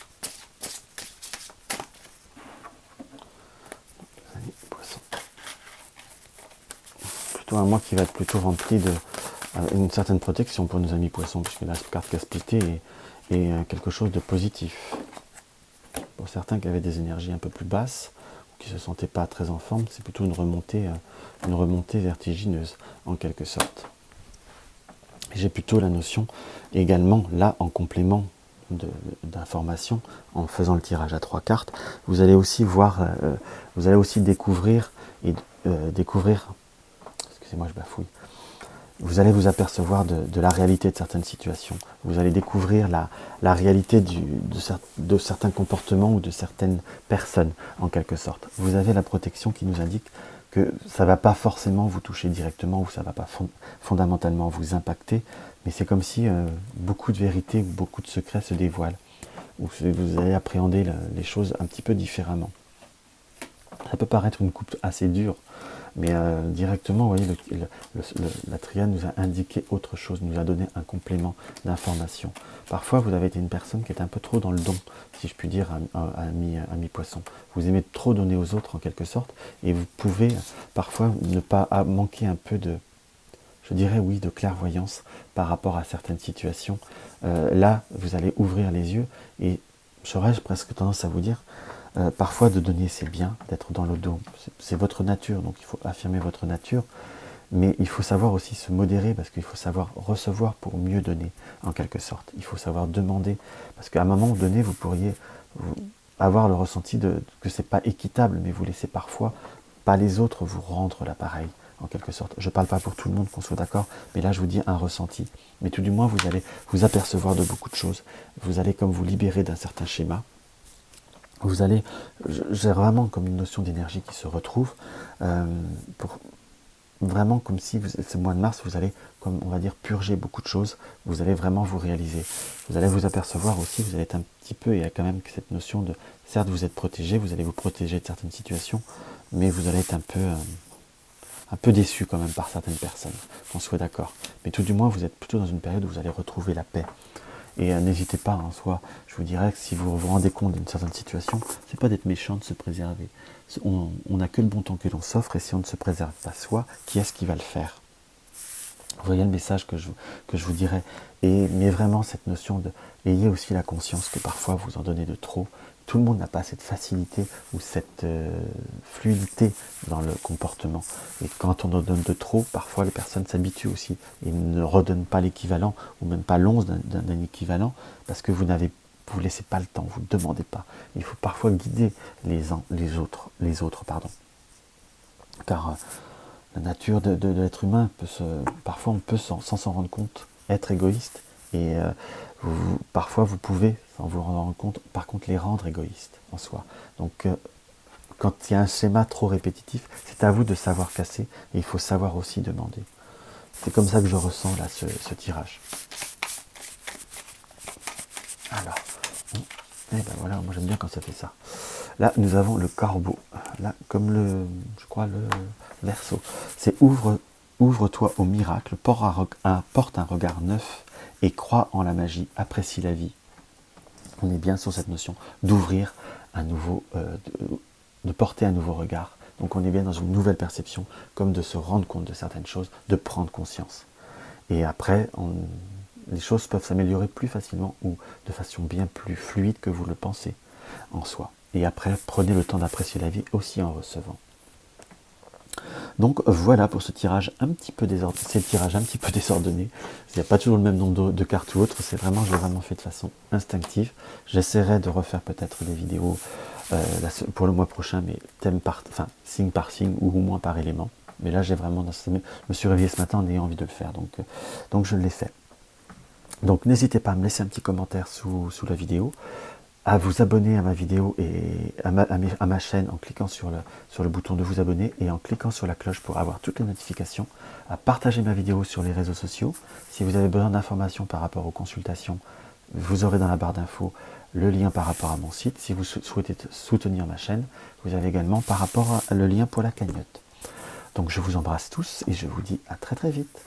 Nos amis poissons. Plutôt un mois qui va être plutôt rempli de une certaine protection pour nos amis poissons, puisque la carte qui a splitté est quelque chose de positif. Pour certains qui avaient des énergies un peu plus basses, ou qui ne se sentaient pas très en forme, c'est plutôt une remontée vertigineuse, en quelque sorte. J'ai plutôt la notion, également, là, en complément d'informations, en faisant le tirage à 3 cartes, vous allez aussi voir, vous allez aussi découvrir, excusez-moi, je bafouille, vous allez vous apercevoir de la réalité de certaines situations. Vous allez découvrir la réalité de certains comportements ou de certaines personnes, en quelque sorte. Vous avez la protection qui nous indique que ça ne va pas forcément vous toucher directement ou ça ne va pas fondamentalement vous impacter, mais c'est comme si beaucoup de vérités ou beaucoup de secrets se dévoilent, ou vous allez appréhender les choses un petit peu différemment. Ça peut paraître une coupe assez dure, Mais directement, vous voyez, la triade nous a indiqué autre chose, nous a donné un complément d'information. Parfois, vous avez été une personne qui est un peu trop dans le don, si je puis dire, à mi-poisson. Vous aimez trop donner aux autres, en quelque sorte, et vous pouvez parfois ne pas manquer un peu de, je dirais oui, de clairvoyance par rapport à certaines situations. Là, vous allez ouvrir les yeux, et j'aurais presque tendance à vous dire, parfois de donner c'est bien, d'être dans le don, c'est votre nature, donc il faut affirmer votre nature, mais il faut savoir aussi se modérer, parce qu'il faut savoir recevoir pour mieux donner, en quelque sorte. Il faut savoir demander, parce qu'à un moment donné, vous pourriez avoir le ressenti que c'est pas équitable, mais vous laissez parfois pas les autres vous rendre l'appareil, en quelque sorte. Je ne parle pas pour tout le monde, qu'on soit d'accord, mais là je vous dis un ressenti. Mais tout du moins, vous allez vous apercevoir de beaucoup de choses, vous allez comme vous libérer d'un certain schéma, vous allez, j'ai vraiment comme une notion d'énergie qui se retrouve, pour vraiment comme si, ce mois de mars, vous allez, comme on va dire, purger beaucoup de choses, vous allez vraiment vous réaliser. Vous allez vous apercevoir aussi, vous allez être un petit peu, il y a quand même cette notion de, certes vous êtes protégé, vous allez vous protéger de certaines situations, mais vous allez être un peu déçu quand même par certaines personnes, qu'on soit d'accord. Mais tout du moins, vous êtes plutôt dans une période où vous allez retrouver la paix. Et n'hésitez pas, en soi, je vous dirais que si vous vous rendez compte d'une certaine situation, c'est pas d'être méchant, de se préserver. On n'a que le bon temps que l'on s'offre, et si on ne se préserve pas soi, qui est-ce qui va le faire? Vous voyez le message que je vous dirais. Mais vraiment, cette notion de... Ayez aussi la conscience que parfois vous en donnez de trop. Tout le monde n'a pas cette facilité ou cette fluidité dans le comportement. Et quand on en donne de trop, parfois les personnes s'habituent aussi et ne redonnent pas l'équivalent, ou même pas l'once d'un équivalent, parce que vous laissez pas le temps, vous ne demandez pas. Il faut parfois guider les autres, pardon. Car la nature de l'être humain parfois on peut sans s'en rendre compte être égoïste, et parfois vous pouvez, sans vous en rendre compte, par contre les rendre égoïstes en soi. Donc quand il y a un schéma trop répétitif, c'est à vous de savoir casser, et il faut savoir aussi demander. C'est comme ça que je ressens là ce tirage. Alors, et ben voilà, moi j'aime bien quand ça fait ça. Là, nous avons le corbeau. Là, comme je crois, le Verseau. C'est ouvre-toi au miracle, porte un regard neuf et crois en la magie, apprécie la vie. On est bien sur cette notion d'ouvrir un nouveau, de porter un nouveau regard. Donc on est bien dans une nouvelle perception, comme de se rendre compte de certaines choses, de prendre conscience. Et après, les choses peuvent s'améliorer plus facilement ou de façon bien plus fluide que vous le pensez en soi. Et après, prenez le temps d'apprécier la vie aussi en recevant. Donc voilà pour ce tirage un petit peu désordonné. C'est le tirage un petit peu désordonné. Il n'y a pas toujours le même nombre de cartes ou autre. Je l'ai vraiment fait de façon instinctive. J'essaierai de refaire peut-être des vidéos pour le mois prochain, mais signe par signe ou au moins par élément. Mais là, je me suis réveillé ce matin en ayant envie de le faire. Donc je l'ai fait. Donc n'hésitez pas à me laisser un petit commentaire sous la vidéo, à vous abonner à ma vidéo et à ma chaîne en cliquant sur le bouton de vous abonner et en cliquant sur la cloche pour avoir toutes les notifications, à partager ma vidéo sur les réseaux sociaux. Si vous avez besoin d'informations par rapport aux consultations, vous aurez dans la barre d'infos le lien par rapport à mon site. Si vous souhaitez soutenir ma chaîne, vous avez également par rapport le lien pour la cagnotte. Donc je vous embrasse tous et je vous dis à très très vite.